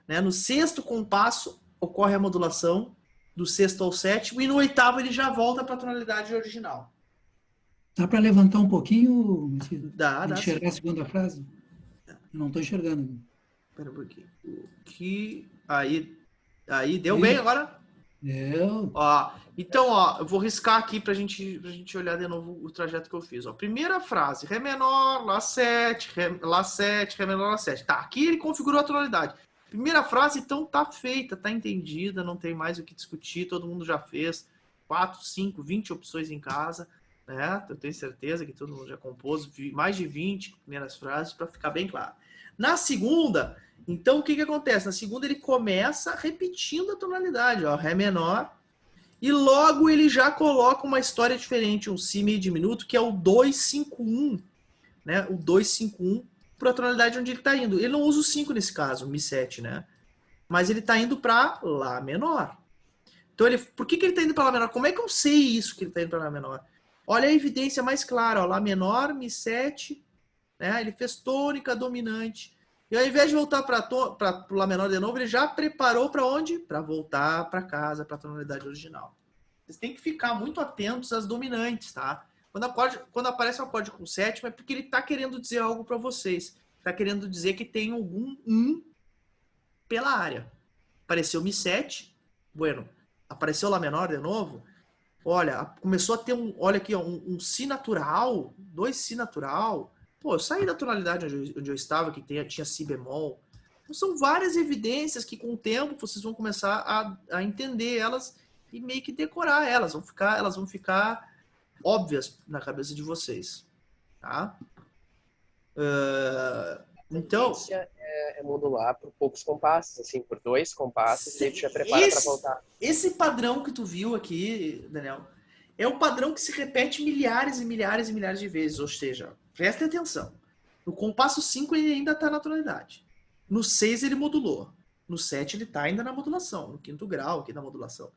né? No sexto compasso, ocorre a modulação do sexto ao sétimo e no oitavo ele já volta para a tonalidade original. Dá para levantar um pouquinho? Dá. Enxergar a segunda frase? Eu não estou enxergando. Espera um pouquinho. Aí, deu bem agora? Deu. Ó, então, ó, eu vou riscar aqui pra gente olhar de novo o trajeto que eu fiz. Ó. Primeira frase, Ré menor, Lá 7, Lá 7, Ré menor, Lá 7. Tá, aqui ele configurou a tonalidade. Primeira frase, então, tá feita, tá entendida, não tem mais o que discutir, todo mundo já fez. 4, 5, 20 opções em casa. né? Eu tenho certeza que todo mundo já compôs mais de 20 primeiras frases para ficar bem claro. Na segunda, então o que acontece? Na segunda ele começa repetindo a tonalidade, ó, Ré menor, e logo ele já coloca uma história diferente, um Si meio diminuto, que é o 2-5-1, né? O 2-5-1 para a tonalidade onde ele está indo. Ele não usa o 5 nesse caso, o Mi7, né? Mas ele está indo para Lá menor. Então, por que ele está indo para Lá menor? Como é que eu sei isso que ele está indo para Lá menor? Olha a evidência mais clara, ó, Lá menor, Mi7, né? Ele fez tônica dominante. E ao invés de voltar para o Lá menor de novo, ele já preparou para onde? Para voltar para casa, para a tonalidade original. Vocês têm que ficar muito atentos às dominantes, tá? Quando aparece um acorde com sétima, é porque ele está querendo dizer algo para vocês. Está querendo dizer que tem algum pela área. Apareceu Mi7, bueno. Apareceu Lá menor de novo. Olha, começou a ter olha aqui, ó, um Si natural, 2 Si natural. Pô, eu saí da tonalidade onde eu estava, que tinha Si bemol. Então, são várias evidências que com o tempo vocês vão começar a entender elas e meio que decorar elas. Elas vão ficar óbvias na cabeça de vocês. Tá? Então... A tendência é modular por poucos compassos, assim, por 2 compassos, e ele já prepara para voltar. Esse padrão que tu viu aqui, Daniel, é o padrão que se repete milhares e milhares e milhares de vezes. Ou seja, preste atenção. No compasso 5 ele ainda está na tonalidade. No 6 ele modulou. No 7 ele está ainda na modulação. No 5º grau aqui na modulação.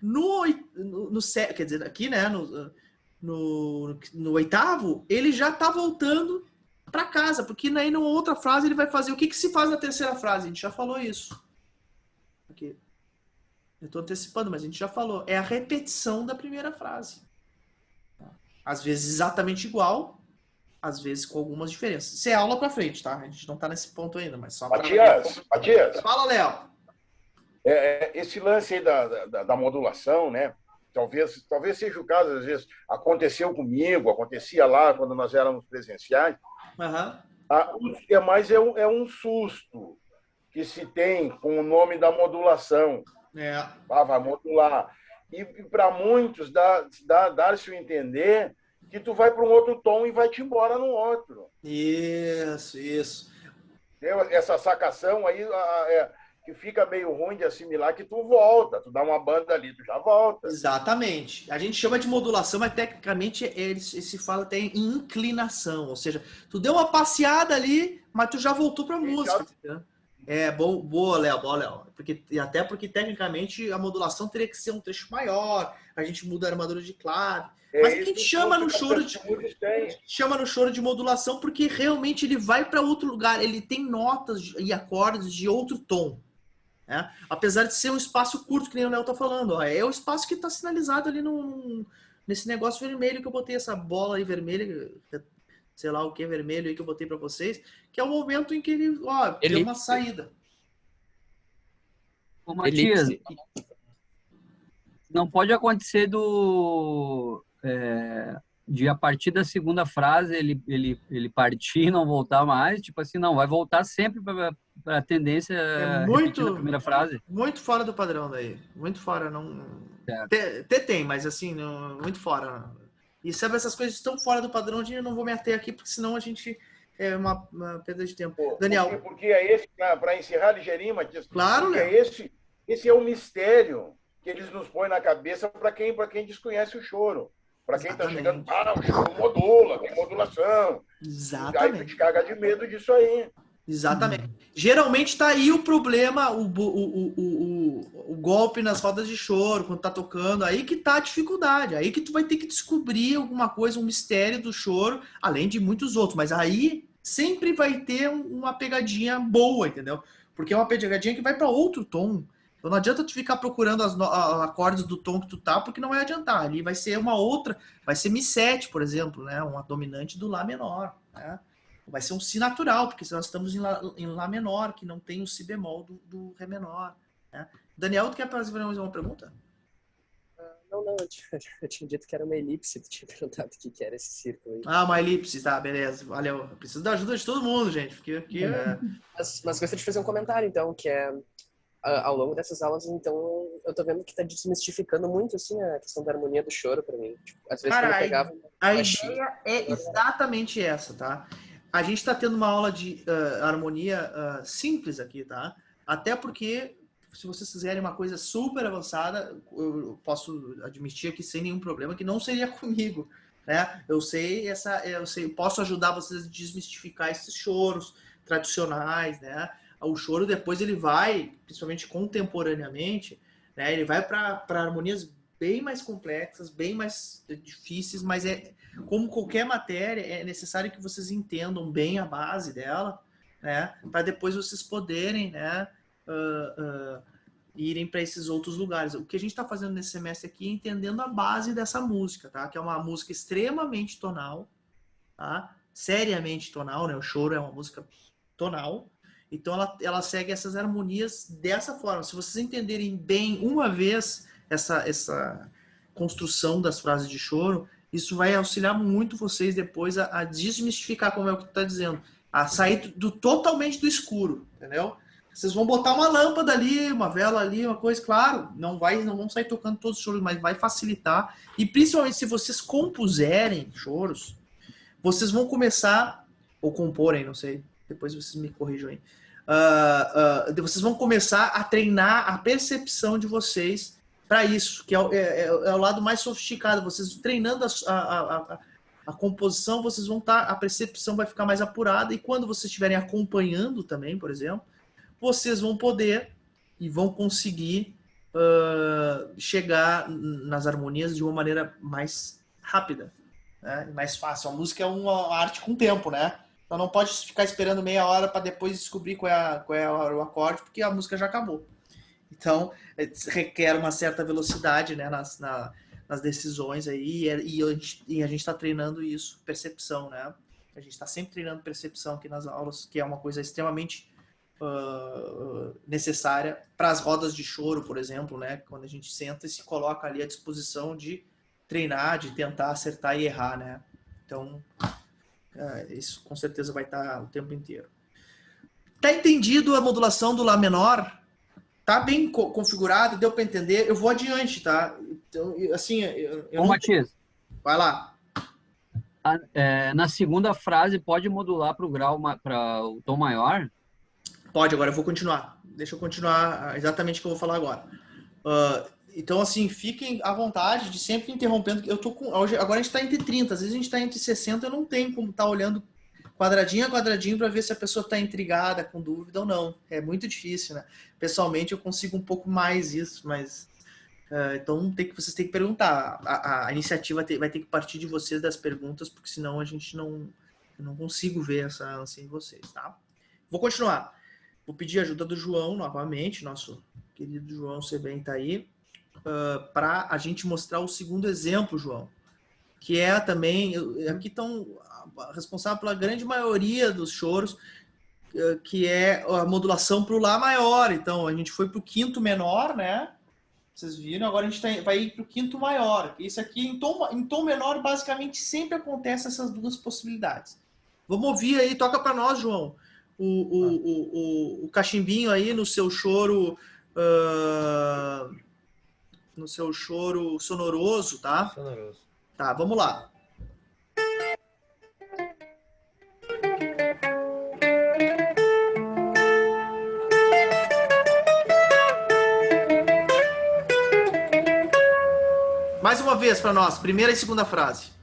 No 7, quer dizer, aqui, né, no 8º, ele já está voltando para casa, porque aí na outra frase ele vai fazer o que se faz na terceira frase. A gente já falou isso. Aqui. Eu estou antecipando, mas a gente já falou. É a repetição da primeira frase. Às vezes exatamente igual, às vezes com algumas diferenças. Isso é aula para frente, tá? A gente não está nesse ponto ainda, mas só para... Matias. Fala, Léo. Esse lance aí da modulação, né? Talvez seja o caso, às vezes aconteceu comigo, acontecia lá quando nós éramos presenciais. Uhum. Mas é um susto que se tem com o nome da modulação. Vai modular. E para muitos dá-se o entender que tu vai para um outro tom e vai te embora no outro. Isso. Essa sacação aí que fica meio ruim de assimilar, que tu volta, tu dá uma banda ali, tu já volta. Exatamente. A gente chama de modulação, mas tecnicamente ele se fala até em inclinação, ou seja, tu deu uma passeada ali, mas tu já voltou para a música. Boa, Léo. Até porque tecnicamente a modulação teria que ser um trecho maior, a gente muda a armadura de clave. Mas a gente chama no choro de modulação porque realmente ele vai para outro lugar, ele tem notas e acordes de outro tom. Né? Apesar de ser um espaço curto, que nem o Léo tá falando. Ó, é o espaço que está sinalizado ali nesse negócio vermelho que eu botei, essa bola aí vermelha, sei lá o que vermelho aí que eu botei para vocês, que é o momento em que ele tem uma saída. Ô, Matias, não pode acontecer de a partir da segunda frase ele partir e não voltar mais, tipo assim, não, vai voltar sempre para a tendência repetindo a primeira frase. Muito fora do padrão daí, muito fora, não... Tem, mas assim, não, muito fora. E sabe, essas coisas estão fora do padrão, eu não vou me ater aqui, porque senão a gente é uma perda de tempo. Daniel. Porque é esse, para encerrar ligeirinho, Matias, claro, né? Esse é o mistério que eles nos põem na cabeça para quem desconhece o choro. Para quem está chegando, o choro modula, tem modulação. Exatamente. Aí tu te caga de medo disso aí. Exatamente. Geralmente está aí o problema, o golpe nas rodas de choro, quando tá tocando, aí que tá a dificuldade, aí que tu vai ter que descobrir alguma coisa, um mistério do choro, além de muitos outros, mas aí sempre vai ter uma pegadinha boa, entendeu? Porque é uma pegadinha que vai para outro tom. Então não adianta tu ficar procurando os acordes do tom que tu tá, porque não vai adiantar. Ali vai ser uma outra, vai ser Mi7, por exemplo, né? Uma dominante do Lá menor, né? Vai ser um Si natural, porque nós estamos em Lá menor, que não tem o Si bemol do Ré menor. Né? Daniel, tu quer fazer mais uma pergunta? Não, eu tinha dito que era uma elipse, tu tinha perguntado o que era esse círculo aí. Uma elipse, tá, beleza, valeu. Eu preciso da ajuda de todo mundo, gente, porque aqui Mas gostaria de fazer um comentário, então, que é ao longo dessas aulas, então, eu tô vendo que tá desmistificando muito, assim, a questão da harmonia do choro pra mim. Tipo, às vezes Cara, quando eu pegava... a ideia é exatamente essa, tá? A gente tá tendo uma aula de harmonia simples aqui, tá? Até porque, se vocês quiserem uma coisa super avançada, eu posso admitir aqui sem nenhum problema que não seria comigo, né? Eu posso ajudar vocês a desmistificar esses choros tradicionais, né? O choro depois ele vai, principalmente contemporaneamente, né? Ele vai para harmonias bem mais complexas, bem mais difíceis, mas como qualquer matéria, é necessário que vocês entendam bem a base dela, né? Para depois vocês poderem, né? Irem para esses outros lugares. O que a gente está fazendo nesse semestre aqui é entendendo a base dessa música, tá? Que é uma música extremamente tonal, tá? Seriamente tonal, né? O choro é uma música tonal. Então ela segue essas harmonias dessa forma. Se vocês entenderem bem uma vez essa construção das frases de choro, isso vai auxiliar muito vocês depois a desmistificar, como é o que tu está dizendo, a sair totalmente do escuro, entendeu? Vocês vão botar uma lâmpada ali, uma vela ali, uma coisa, claro, não vão sair tocando todos os choros, mas vai facilitar. E principalmente se vocês compuserem choros, vocês vão começar, ou comporem, não sei, depois vocês me corrijam aí. Vocês vão começar a treinar a percepção de vocês para isso, que é o lado mais sofisticado. Vocês treinando a composição, vocês vão estar, a percepção vai ficar mais apurada, e quando vocês estiverem acompanhando também, por exemplo, vocês vão poder e vão conseguir chegar nas harmonias de uma maneira mais rápida, né? Mais fácil. A música é uma arte com tempo, né? Então não pode ficar esperando meia hora para depois descobrir qual é o acorde, porque a música já acabou. Então requer uma certa velocidade, né, nas decisões aí, e a gente está treinando isso, percepção, né? A gente está sempre treinando percepção aqui nas aulas, que é uma coisa extremamente necessária para as rodas de choro, por exemplo, né? Quando a gente senta e se coloca ali à disposição de treinar, de tentar acertar e errar, né? Então isso com certeza vai estar o tempo inteiro. Tá entendido a modulação do Lá menor? Tá bem configurado? Deu para entender? Eu vou adiante, tá? Então, assim, Ô, Matias. Vai lá. Na segunda frase, pode modular para o grau, para o tom maior? Pode, agora eu vou continuar. Deixa eu continuar exatamente o que eu vou falar agora. Então, assim, fiquem à vontade de sempre interrompendo. Agora a gente está entre 30, às vezes a gente está entre 60, eu não tenho como estar olhando quadradinho a quadradinho para ver se a pessoa está intrigada, com dúvida ou não. É muito difícil, né? Pessoalmente eu consigo um pouco mais isso, mas... então vocês têm que perguntar. A iniciativa vai ter que partir de vocês, das perguntas, porque senão a gente eu não consigo ver essa ânsia em vocês, tá? Vou continuar. Vou pedir a ajuda do João novamente, nosso querido João Sebem está aí, para a gente mostrar o segundo exemplo, João, que é também, aqui estão responsável pela grande maioria dos choros, que é a modulação para o Lá maior. Então, a gente foi para o quinto menor, né? Vocês viram, agora a gente vai ir para o quinto maior. Isso aqui, em tom menor, basicamente sempre acontece essas duas possibilidades. Vamos ouvir aí, toca para nós, João, o cachimbinho aí no seu choro... no seu choro sonoroso, tá? Sonoroso. Tá, vamos lá. Mais uma vez para nós, primeira e segunda frase.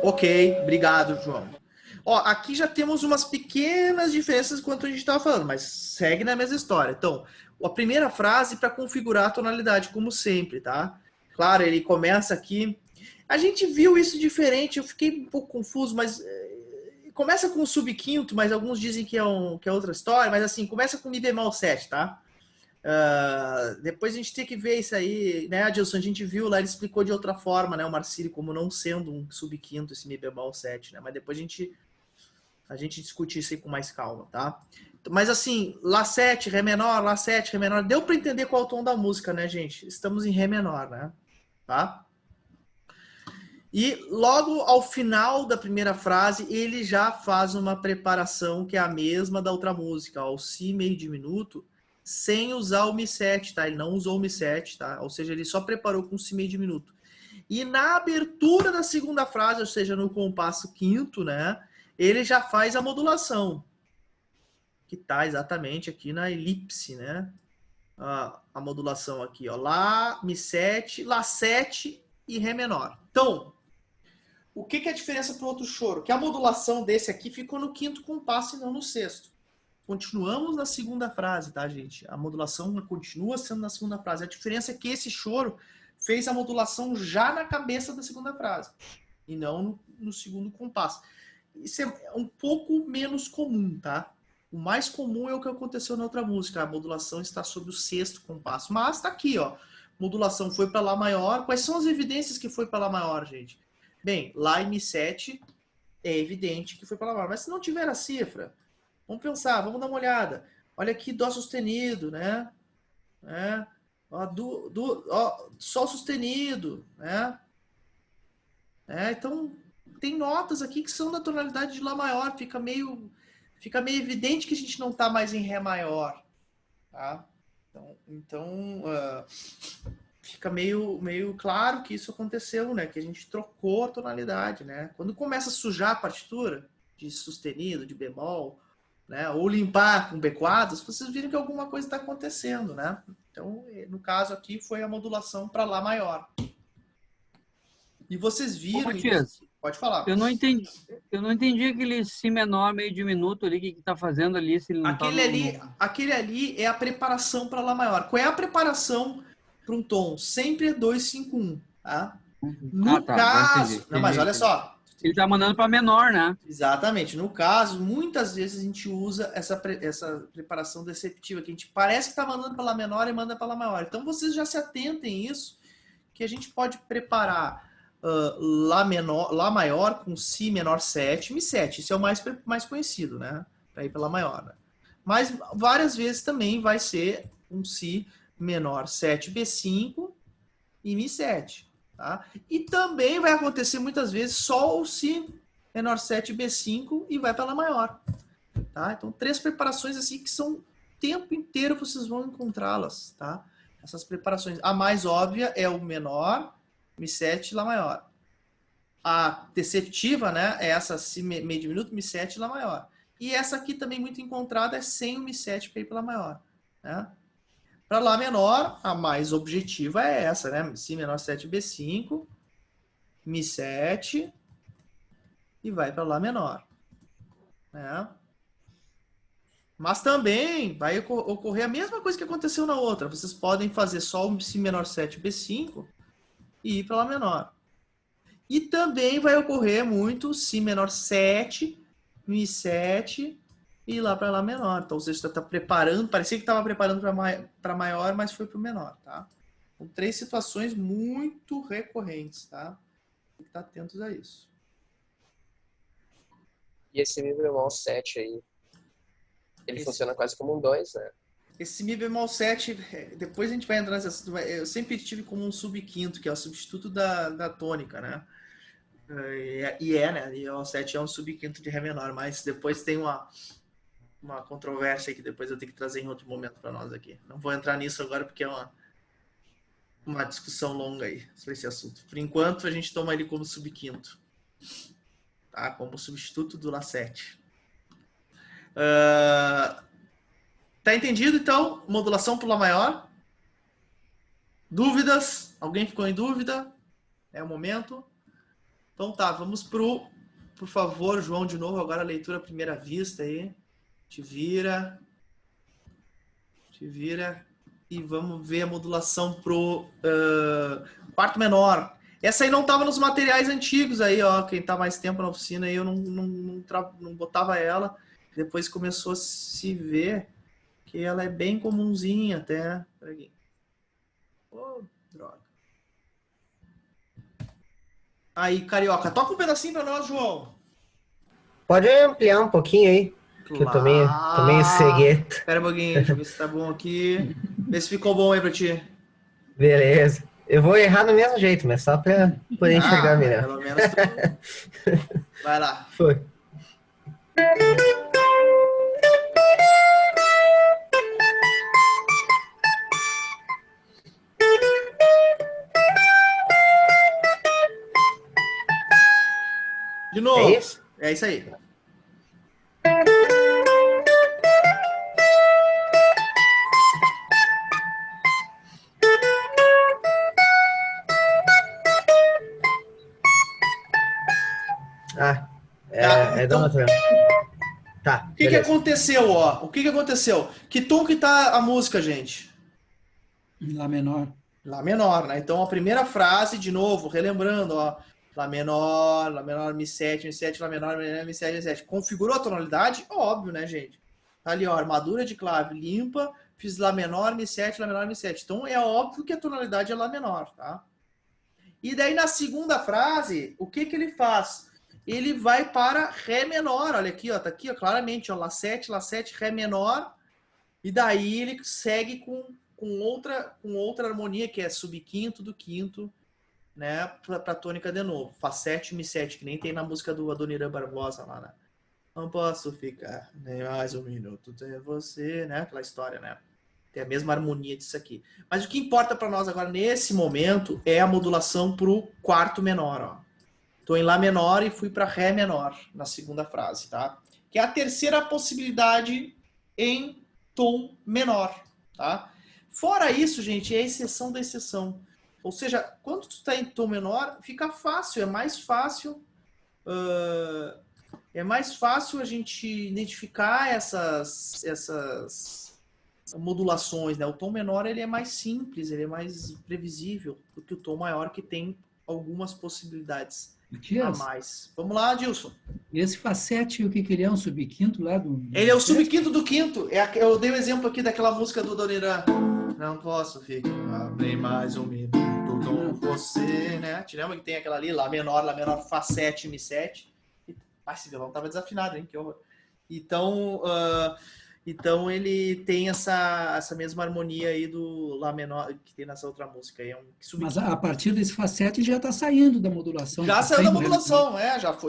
Ok, obrigado, João. Ó, aqui já temos umas pequenas diferenças quanto a gente estava falando, mas segue na mesma história. Então, a primeira frase para configurar a tonalidade, como sempre, tá? Claro, ele começa aqui. A gente viu isso diferente, eu fiquei um pouco confuso, mas começa com o subquinto, mas alguns dizem que é outra história, mas assim, começa com Mi bemol 7, tá? Depois a gente tem que ver isso aí, né, Adilson? A gente viu lá, ele explicou de outra forma, né, o Marcílio, como não sendo um subquinto esse Mi bemol 7, né? Mas depois a gente a gente discutir isso aí com mais calma, tá? Mas assim, Lá7, Ré menor, Lá7, Ré menor, deu para entender qual é o tom da música, né, gente? Estamos em Ré menor, né? Tá? E logo ao final da primeira frase, ele já faz uma preparação que é a mesma da outra música, ó, o Si meio diminuto, sem usar o Mi7, tá? Ele não usou o Mi7, tá? Ou seja, ele só preparou com o Si meio diminuto. E na abertura da segunda frase, ou seja, no compasso quinto, né? Ele já faz a modulação, que tá exatamente aqui na elipse, né? A modulação aqui, ó. Lá, Mi7, Lá7 e Ré menor. Então, o que é a diferença para o outro choro? Que a modulação desse aqui ficou no quinto compasso e não no sexto. Continuamos na segunda frase, tá, gente? A modulação continua sendo na segunda frase. A diferença é que esse choro fez a modulação já na cabeça da segunda frase e não no segundo compasso. Isso é um pouco menos comum, tá? O mais comum é o que aconteceu na outra música. A modulação está sobre o sexto compasso. Mas está aqui, ó. Modulação foi para Lá maior. Quais são as evidências que foi para Lá maior, gente? Bem, Lá e Mi7 é evidente que foi para Lá maior. Mas se não tiver a cifra, vamos pensar, vamos dar uma olhada. Olha aqui, Dó sustenido, né? Ó, Sol sustenido, né? Então, tem notas aqui que são da tonalidade de Lá maior. Fica meio evidente que a gente não está mais em Ré maior, tá? Então fica meio claro que isso aconteceu, né? Que a gente trocou a tonalidade, né? Quando começa a sujar a partitura de sustenido, de bemol, né? Ou limpar com B4, vocês viram que alguma coisa está acontecendo, né? Então, no caso aqui, foi a modulação para Lá maior. E vocês viram... Ô, Matias, pode falar. Eu não entendi aquele Si menor meio diminuto ali, o que tá fazendo ali? Se ele não aquele ali é a preparação para Lá maior. Qual é a preparação para um tom? Sempre é 2-5-1, tá? No caso... Entendi. Não, mas olha só. Ele tá mandando para menor, né? Exatamente. No caso, muitas vezes a gente usa essa preparação deceptiva, que a gente parece que está mandando para Lá menor e manda para Lá maior. Então, vocês já se atentem a isso, que a gente pode preparar Lá maior com Si menor 7, Mi7. Isso é o mais conhecido, né? Para ir para Lá maior. Né? Mas várias vezes também vai ser um Si menor 7, B5 e Mi7. Tá? E também vai acontecer muitas vezes só o Si menor 7, B5 e vai para Lá maior. Tá? Então, 3 preparações assim que são o tempo inteiro vocês vão encontrá-las. Tá? Essas preparações. A mais óbvia é o menor, Mi7 e Lá maior. A deceptiva, né, é essa Si meio diminuto, Mi7 e Lá maior. E essa aqui também muito encontrada é sem o Mi7 para ir para Lá maior. Né? Para Lá menor, a mais objetiva é essa, né? Si menor 7, B5, Mi7 e vai para Lá menor. Né? Mas também vai ocorrer a mesma coisa que aconteceu na outra. Vocês podem fazer só o Si menor 7, B5 e ir para Lá menor. E também vai ocorrer muito Si menor 7, Mi7 e ir lá para Lá menor. Então você está preparando, parecia que estava preparando para maior, mas foi para o menor, tá? Então, 3 situações muito recorrentes, tá? Tem que estar atentos a isso. E esse Mi bemol 7 aí, ele funciona quase como um 2, né? Esse Mi bemol 7, depois a gente vai entrar nesse assunto, eu sempre tive como um subquinto, que é o substituto da tônica, né? Né? E o 7 é um subquinto de Ré menor, mas depois tem uma controvérsia que depois eu tenho que trazer em outro momento para nós aqui. Não vou entrar nisso agora porque é uma discussão longa aí sobre esse assunto. Por enquanto, a gente toma ele como subquinto. Tá? Como substituto do Lá7. Tá entendido, então? Modulação para Lá maior? Dúvidas? Alguém ficou em dúvida? É o momento? Então tá, vamos por favor, João, de novo, agora a leitura à primeira vista aí. Te vira e vamos ver a modulação pro quarto menor. Essa aí não estava nos materiais antigos aí, ó. Quem tá mais tempo na oficina aí, eu não botava ela. Depois começou a se ver que ela é bem comunzinha até. Peraí. Oh, droga. Aí, Carioca, toca um pedacinho para nós, João. Pode ampliar um pouquinho aí, que eu tô meio cegueta. Espera um pouquinho, deixa eu ver se tá bom aqui. Vê se ficou bom aí pra ti. Beleza. Eu vou errar do mesmo jeito, mas só pra poder enxergar melhor. Pelo menos tu... Vai lá. Foi. De novo. É isso? É isso aí. É então, Dona Trump. Tá, o que aconteceu, ó? O que aconteceu? Que tom que tá a música, gente? Lá menor. Lá menor, né? Então, a primeira frase, de novo, relembrando, ó. Lá menor, Mi7, Mi7, Lá menor, Mi7, Mi7. Configurou a tonalidade? Óbvio, né, gente? Tá ali, ó, armadura de clave limpa, fiz Lá menor, Mi7, Lá menor, Mi7. Então, é óbvio que a tonalidade é Lá menor, tá? E daí, na segunda frase, o que ele faz? Ele vai para Ré menor, olha aqui, ó, tá aqui, ó, claramente, ó, Lá7, Ré menor, e daí ele segue com outra harmonia, que é subquinto do quinto, né, pra tônica de novo. Fá7, Mi7, que nem tem na música do Adoniran Barbosa lá, né? Não posso ficar nem mais um minuto sem você, né? Aquela história, né? Tem a mesma harmonia disso aqui. Mas o que importa para nós agora, nesse momento, é a modulação pro quarto menor, ó. Tô em Lá menor e fui para Ré menor na segunda frase, tá? Que é a terceira possibilidade em tom menor, tá? Fora isso, gente, é a exceção da exceção. Ou seja, quando tu está em tom menor, fica fácil, é mais fácil a gente identificar essas modulações, né? O tom menor ele é mais simples, ele é mais previsível do que o tom maior, que tem algumas possibilidades a mais. Vamos lá, Adilson. E esse Fá7, o que ele é? Um subquinto lá do... Ele é o subquinto do quinto. Eu dei o exemplo aqui daquela música do Adoniran. Não posso ficar nem mais um minuto com você, né? Te lembra que tem aquela ali, Lá menor, Fá7, Mi7. Esse violão tava desafinado, hein? Que horror. Então ele tem essa mesma harmonia aí do Lá menor que tem nessa outra música. É Mas a partir desse Fá7 já está saindo da modulação. Já saiu da modulação,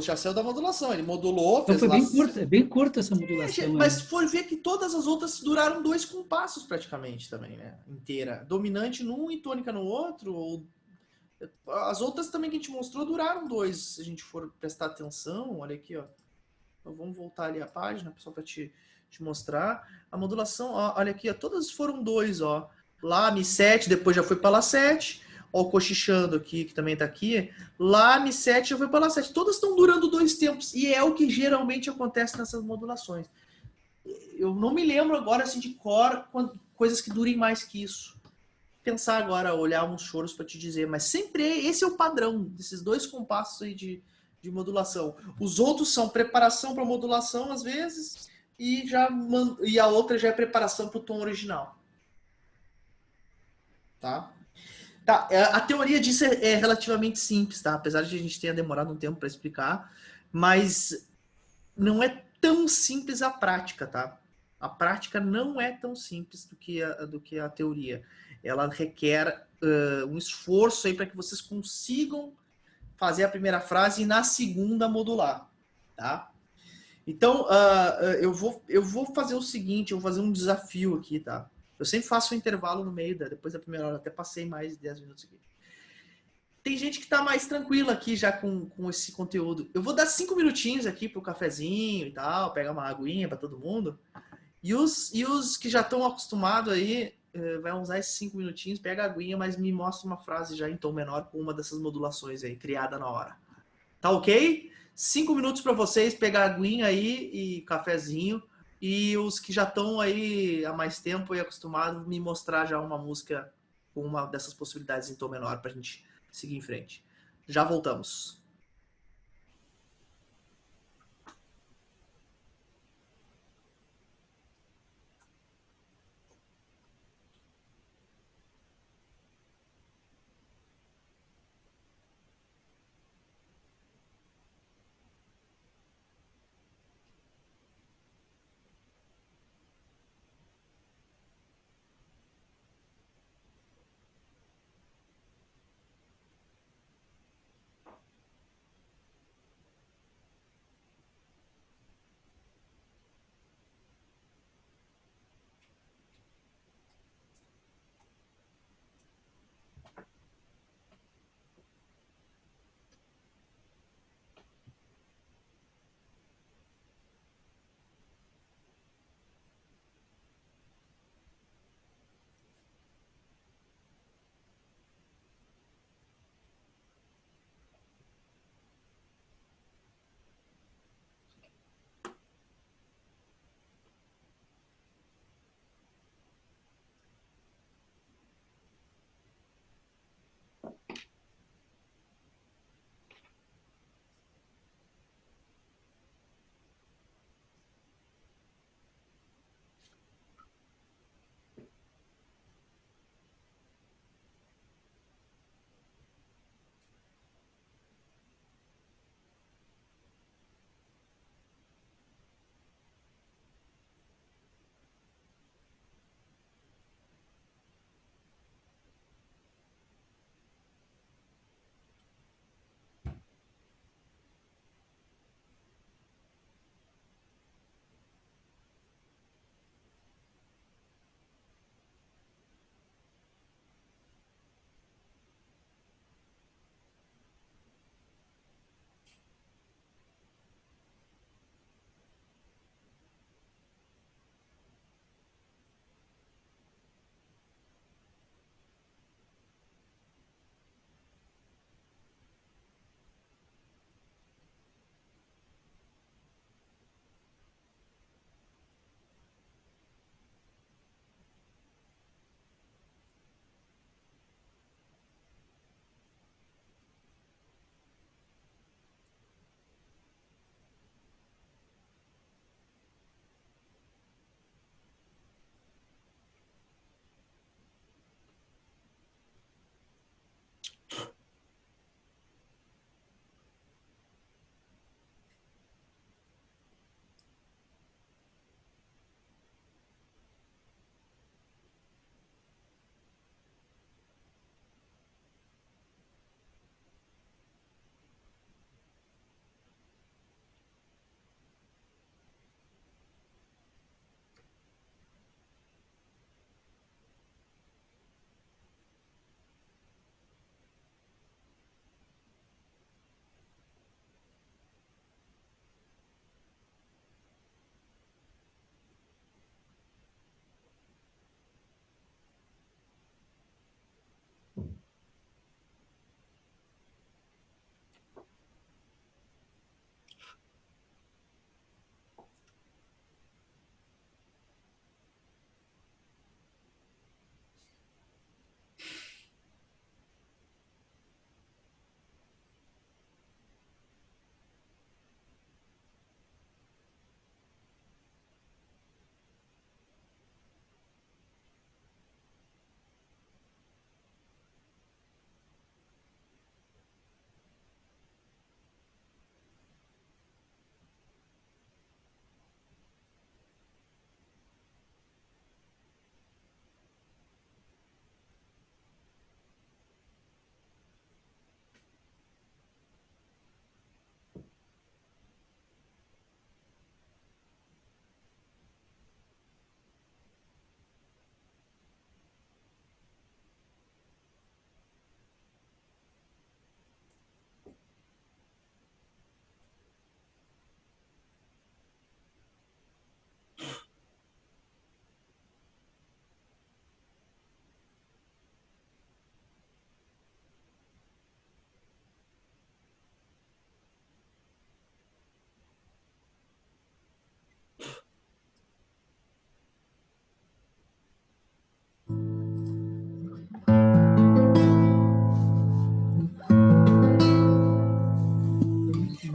já saiu da modulação. Ele modulou. Então foi bem curta essa modulação. Mas for ver que todas as outras duraram 2 compassos praticamente também, né? Inteira. Dominante num e tônica no outro. As outras também que a gente mostrou duraram 2. Se a gente for prestar atenção, olha aqui, ó. Então, vamos voltar ali a página, só para te mostrar. A modulação, ó, olha aqui, ó, todas foram 2, ó. Lá, Mi7, depois já foi para Lá7. Ó, cochichando aqui, que também tá aqui. Lá, Mi7, já foi para Lá7. Todas estão durando 2 tempos. E é o que geralmente acontece nessas modulações. Eu não me lembro agora, assim, de cor, coisas que durem mais que isso. Pensar agora, olhar uns choros para te dizer. Mas sempre esse é o padrão desses 2 compassos aí de modulação. Os outros são preparação para modulação, às vezes, e a outra já é preparação para o tom original. Tá? A teoria disso é relativamente simples, tá? Apesar de a gente ter demorado um tempo para explicar, mas não é tão simples a prática, tá? A prática não é tão simples do que a teoria. Ela requer um esforço aí para que vocês consigam fazer a primeira frase e na segunda modular, tá? Então, eu vou fazer o seguinte, eu vou fazer um desafio aqui, tá? Eu sempre faço um intervalo no meio, depois da primeira hora, até passei mais de 10 minutos aqui. Tem gente que tá mais tranquila aqui já com esse conteúdo. Eu vou dar 5 minutinhos aqui pro cafezinho e tal, pegar uma aguinha para todo mundo. E os que já estão acostumados aí, vai usar esses 5 minutinhos, pega a aguinha, mas me mostra uma frase já em tom menor com uma dessas modulações aí, criada na hora. Tá ok? 5 minutos para vocês pegar a aguinha aí e cafezinho. E os que já estão aí há mais tempo e acostumados, me mostrar já uma música com uma dessas possibilidades em tom menor pra gente seguir em frente. Já voltamos.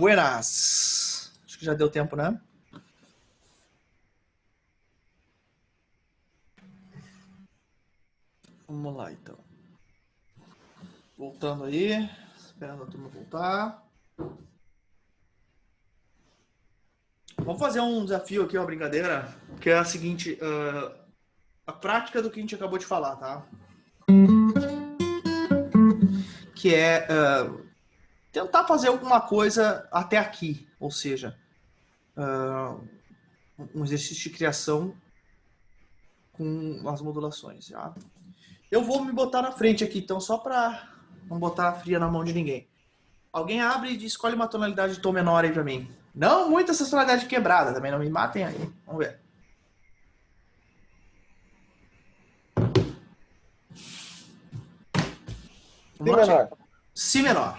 Buenas. Acho que já deu tempo, né? Vamos lá, então. Voltando aí. Esperando a turma voltar. Vamos fazer um desafio aqui, uma brincadeira, que é a seguinte, a prática do que a gente acabou de falar, tá? Que é tentar fazer alguma coisa até aqui, ou seja, um exercício de criação com as modulações, tá? Eu vou me botar na frente aqui, então, só para não botar a fria na mão de ninguém. Alguém abre e escolhe uma tonalidade de tom menor aí para mim. Não muito essa tonalidade quebrada, também não me matem aí. Vamos ver. Si menor. Si menor.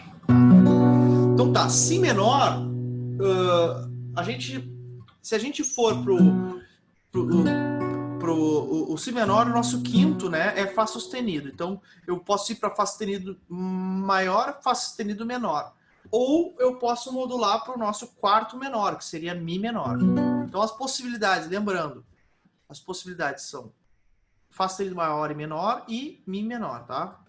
Então tá, Si menor, se a gente for o Si menor, o nosso quinto, né, é Fá sustenido. Então eu posso ir para Fá sustenido maior, Fá sustenido menor. Ou eu posso modular para o nosso quarto menor, que seria Mi menor. Então as possibilidades, lembrando, as possibilidades são Fá sustenido maior e menor e Mi menor, tá?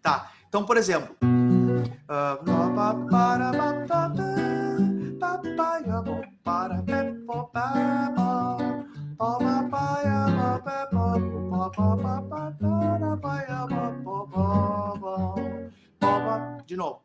Tá, então, por exemplo, de novo.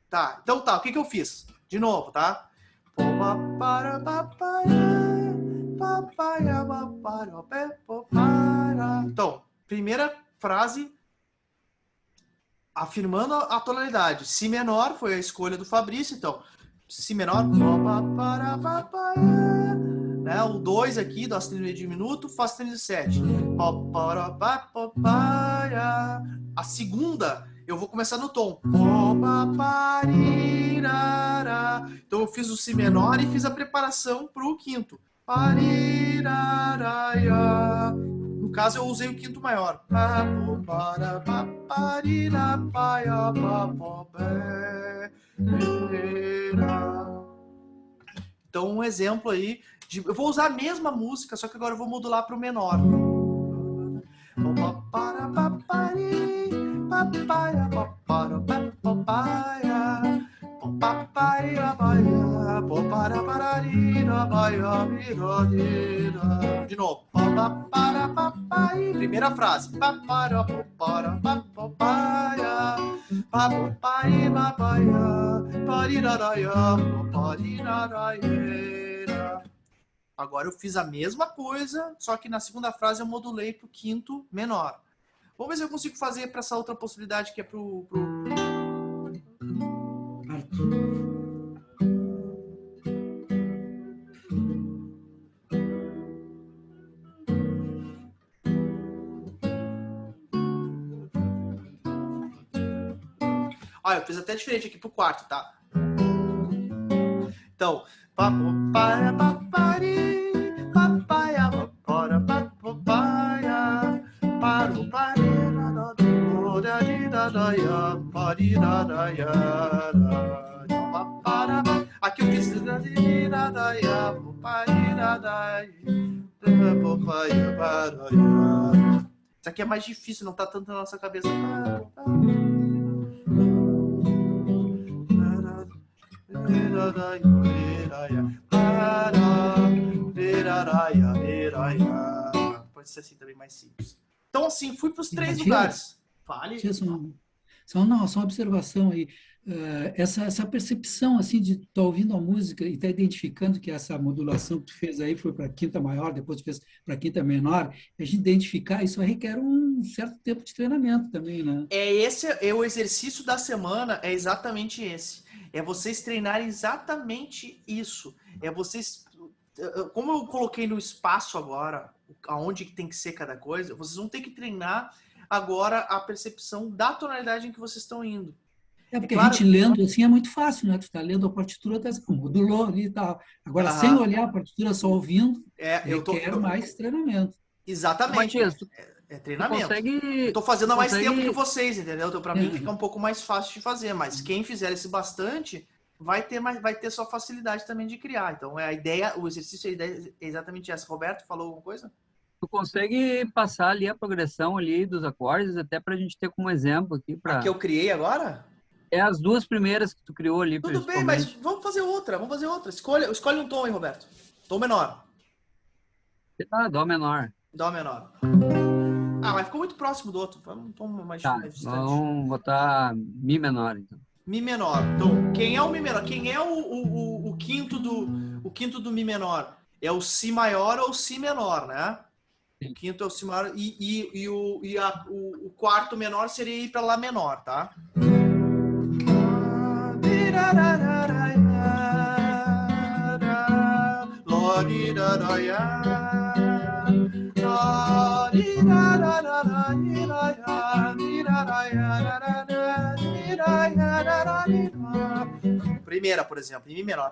Tá, então tá, o que que eu fiz? De novo, tá? Então, primeira frase afirmando a tonalidade. Si menor foi a escolha do Fabrício, então. Si menor. Né? O 2 aqui, dó sustenido diminuto, Fá sustenido 7. A segunda, eu vou começar no tom. Então eu fiz o Si menor e fiz a preparação para o quinto. No caso, eu usei o quinto maior. Então, um exemplo aí. Eu vou usar a mesma música, só que agora eu vou modular para o menor. De novo. Primeira frase. Agora eu fiz a mesma coisa, só que na segunda frase eu modulei para o quinto menor. Vamos ver se eu consigo fazer para essa outra possibilidade que é pro... Ah, eu fiz até diferente aqui pro quarto, tá? Então, aqui eu fiz isso aqui é mais difícil, não tá tanto na nossa cabeça. Pode ser assim também, mais simples. Então, assim, fui para os 3 lugares. Fale. Só uma observação aí. Essa percepção assim de estar ouvindo a música e estar identificando que essa modulação que tu fez aí foi para quinta maior, depois tu fez para quinta menor, a gente identificar isso requer um certo tempo de treinamento também, né? O exercício da semana é exatamente esse. É vocês treinarem exatamente isso. É vocês, como eu coloquei no espaço agora, aonde tem que ser cada coisa, vocês vão ter que treinar agora a percepção da tonalidade em que vocês estão indo. Porque claro, a gente lendo assim é muito fácil, né? Tu está lendo a partitura, tá assim, modulou ali e tal. Agora, sem olhar a partitura, só ouvindo, requer mais treinamento. Exatamente. É treinamento. Eu tô fazendo há mais tempo que vocês, entendeu? Então, para mim fica um pouco mais fácil de fazer, mas quem fizer esse bastante vai ter sua facilidade também de criar. Então, a ideia, o exercício, a ideia é exatamente essa. Roberto, falou alguma coisa? Tu consegue passar ali a progressão ali dos acordes, até para a gente ter como exemplo aqui. A que eu criei agora? É as 2 primeiras que tu criou ali. Tudo bem, mas vamos fazer outra. Escolhe um tom aí, Roberto. Tom menor. Dó menor. Dó menor. Ah, mas ficou muito próximo do outro. Vamos um tom mais distante. Vamos botar Mi menor, então. Mi menor. Então, quem é o Mi menor? Quem é o quinto do Mi menor? É o Si maior ou o Si menor, né? Sim. O quinto é o Si maior e o quarto menor seria ir para Lá menor, tá? Primeira, por exemplo, em Mi menor.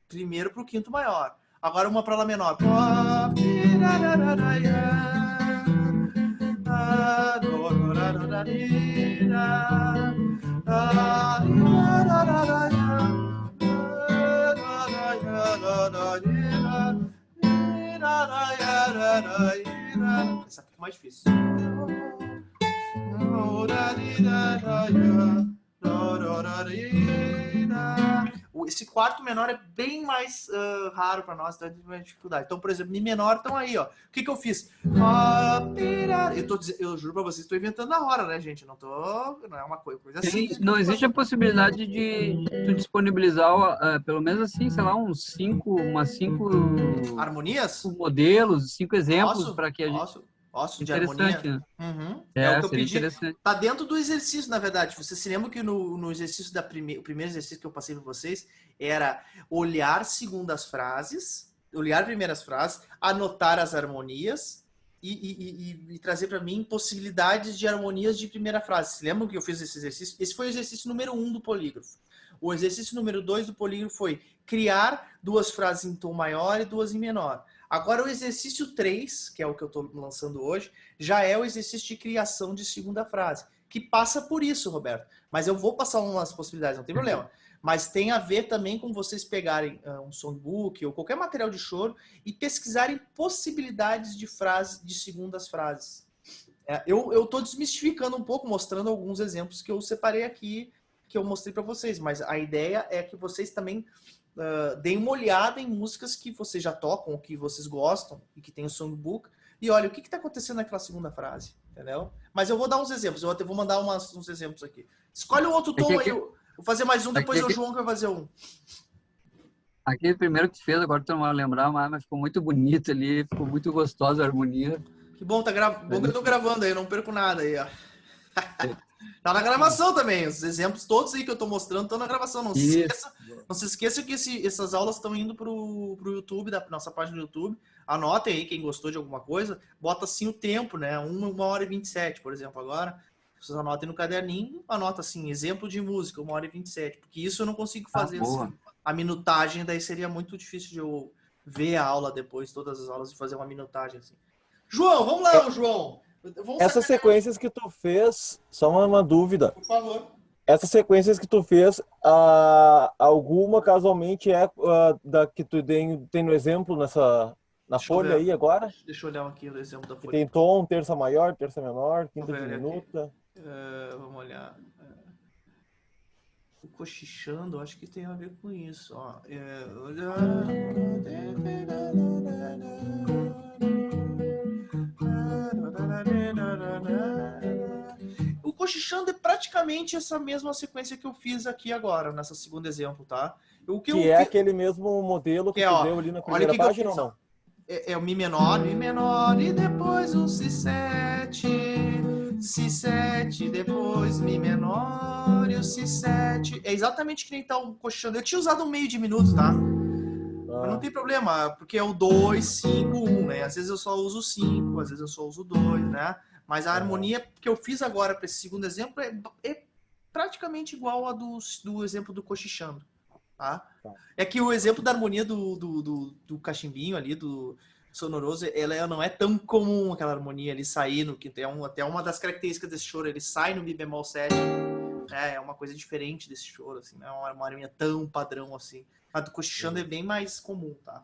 Primeiro para o quinto maior. Agora uma para Lá menor. Essa fica mais difícil. esse quarto menor é bem mais raro para nós, então tem mais dificuldade. Então, por exemplo, Mi menor estão aí, ó. O que eu fiz? Eu juro para vocês, estou inventando na hora, né, gente? Não é uma coisa assim. Não existe a possibilidade de tu disponibilizar, pelo menos assim, sei lá, umas 5 harmonias? Modelos, 5 exemplos para que a gente... de harmonia. Né? Uhum. É o que eu pedi. Interessante. Tá dentro do exercício, na verdade. Você se lembra que no exercício o primeiro exercício que eu passei para vocês era olhar segundas frases, olhar primeiras frases, anotar as harmonias e trazer para mim possibilidades de harmonias de primeira frase. Se lembram que eu fiz esse exercício? Esse foi o exercício número 1 do polígrafo. O exercício número 2 do polígrafo foi criar 2 frases em tom maior e 2 em menor. Agora, o exercício 3, que é o que eu estou lançando hoje, já é o exercício de criação de segunda frase, que passa por isso, Roberto. Mas eu vou passar umas possibilidades, não tem problema. Mas tem a ver também com vocês pegarem um songbook ou qualquer material de choro e pesquisarem possibilidades de frases, de segundas frases. Eu estou desmistificando um pouco, mostrando alguns exemplos que eu separei aqui, que eu mostrei para vocês. Mas a ideia é que vocês também... deem uma olhada em músicas que vocês já tocam, que vocês gostam e que tem o songbook, e olha o que está acontecendo naquela segunda frase, entendeu? Mas eu vou dar uns exemplos, eu vou mandar uns exemplos aqui. Escolhe um outro tom aí, vou fazer mais um, depois o João que vai fazer um. Aquele primeiro que tu fez, agora tu não vai lembrar mais, mas ficou muito bonito ali, ficou muito gostosa a harmonia. Que bom, bom que eu tô gravando aí, eu não perco nada aí, ó. Tá na gravação também, os exemplos todos aí que eu tô mostrando estão na gravação. Não se esqueça que essas aulas estão indo pro YouTube, da nossa página do YouTube. Anotem aí quem gostou de alguma coisa, bota assim o tempo, né? 1h27, por exemplo, agora. Vocês anotem no caderninho, anota assim, exemplo de música, 1h27, porque isso eu não consigo fazer assim. A minutagem daí seria muito difícil de eu ver a aula depois, todas as aulas, e fazer uma minutagem assim. João, vamos lá, João! Essas sequências que tu fez, só uma dúvida. Por favor. Essas sequências que tu fez, alguma casualmente é da que tu tem no exemplo na folha aí agora? Deixa eu olhar aqui o exemplo da folha. Tem tom, terça maior, terça menor, quinta diminuta. Vamos olhar. O cochichando, acho que tem a ver com isso. Ó. O cochichando é praticamente essa mesma sequência que eu fiz aqui agora, nessa segundo exemplo, tá? É aquele mesmo modelo que tu deu ali na primeira página ou não? É o Mi menor e depois o Si7, Si7, depois Mi menor e o Si7. É exatamente que nem tá o cochichando. Eu tinha usado um meio de minuto, tá? Mas não tem problema, porque é o 2, 5, 1, né? Às vezes eu só uso 5, às vezes eu só uso 2, né? Mas a harmonia que eu fiz agora para esse segundo exemplo é praticamente igual a do exemplo do cochichando, tá? É que o exemplo da harmonia do cachimbinho ali, do sonoroso, ela não é tão comum, aquela harmonia ali sair no que tem até uma das características desse choro, ele sai no Mi bemol 7, é uma coisa diferente desse choro, assim, não é uma harmonia tão padrão assim. A do cochichando é bem mais comum, tá?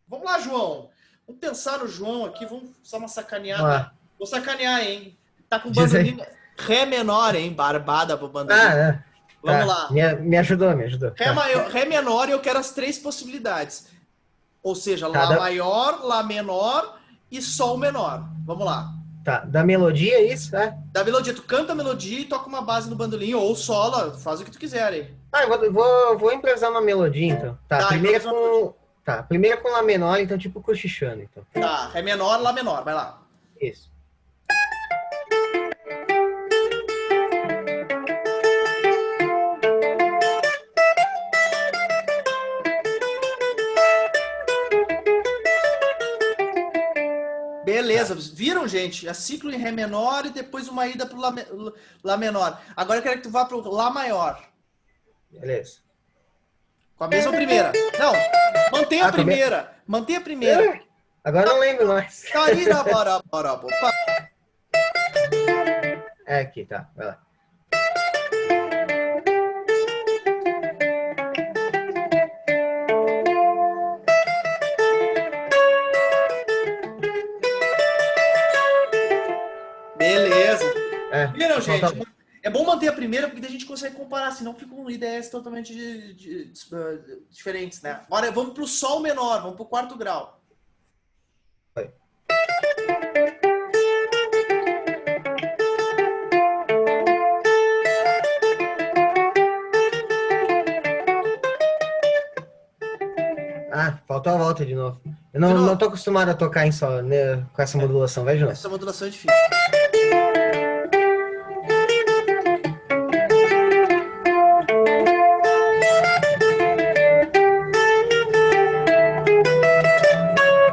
Vamos lá, João. Vamos pensar no João aqui, vamos só uma sacaneada. Vou sacanear, hein? Tá com bandolim Ré menor, hein? Barbada pro bandolim. Vamos lá. Me ajudou. Ré menor, eu quero as 3 possibilidades. Ou seja, Lá maior, Lá menor e Sol menor. Vamos lá. Tá, da melodia isso, né? Da melodia, tu canta a melodia e toca uma base no bandolim, ou sola, faz o que tu quiser aí. Eu vou improvisar uma melodia, então. Tá, primeira com Lá menor, então tipo cochichando, então. Tá, Ré menor, Lá menor, vai lá. Isso. Beleza, viram, gente? É ciclo em Ré menor e depois uma ida pro Lá menor. Agora eu quero que tu vá pro Lá maior. Beleza. Com a mesma primeira. Não, mantém a primeira. Mantém a primeira. Agora não lembro mais. É aqui, tá. Vai lá. Beleza. Viram, gente? É bom botei a primeira porque a gente consegue comparar, senão ficam ideias totalmente diferentes, né? Agora vamos pro sol menor, vamos pro quarto grau. Ah, faltou a volta de novo. Eu não tô acostumado a tocar em sol, né, com essa modulação. Vai de novo. Essa modulação é difícil.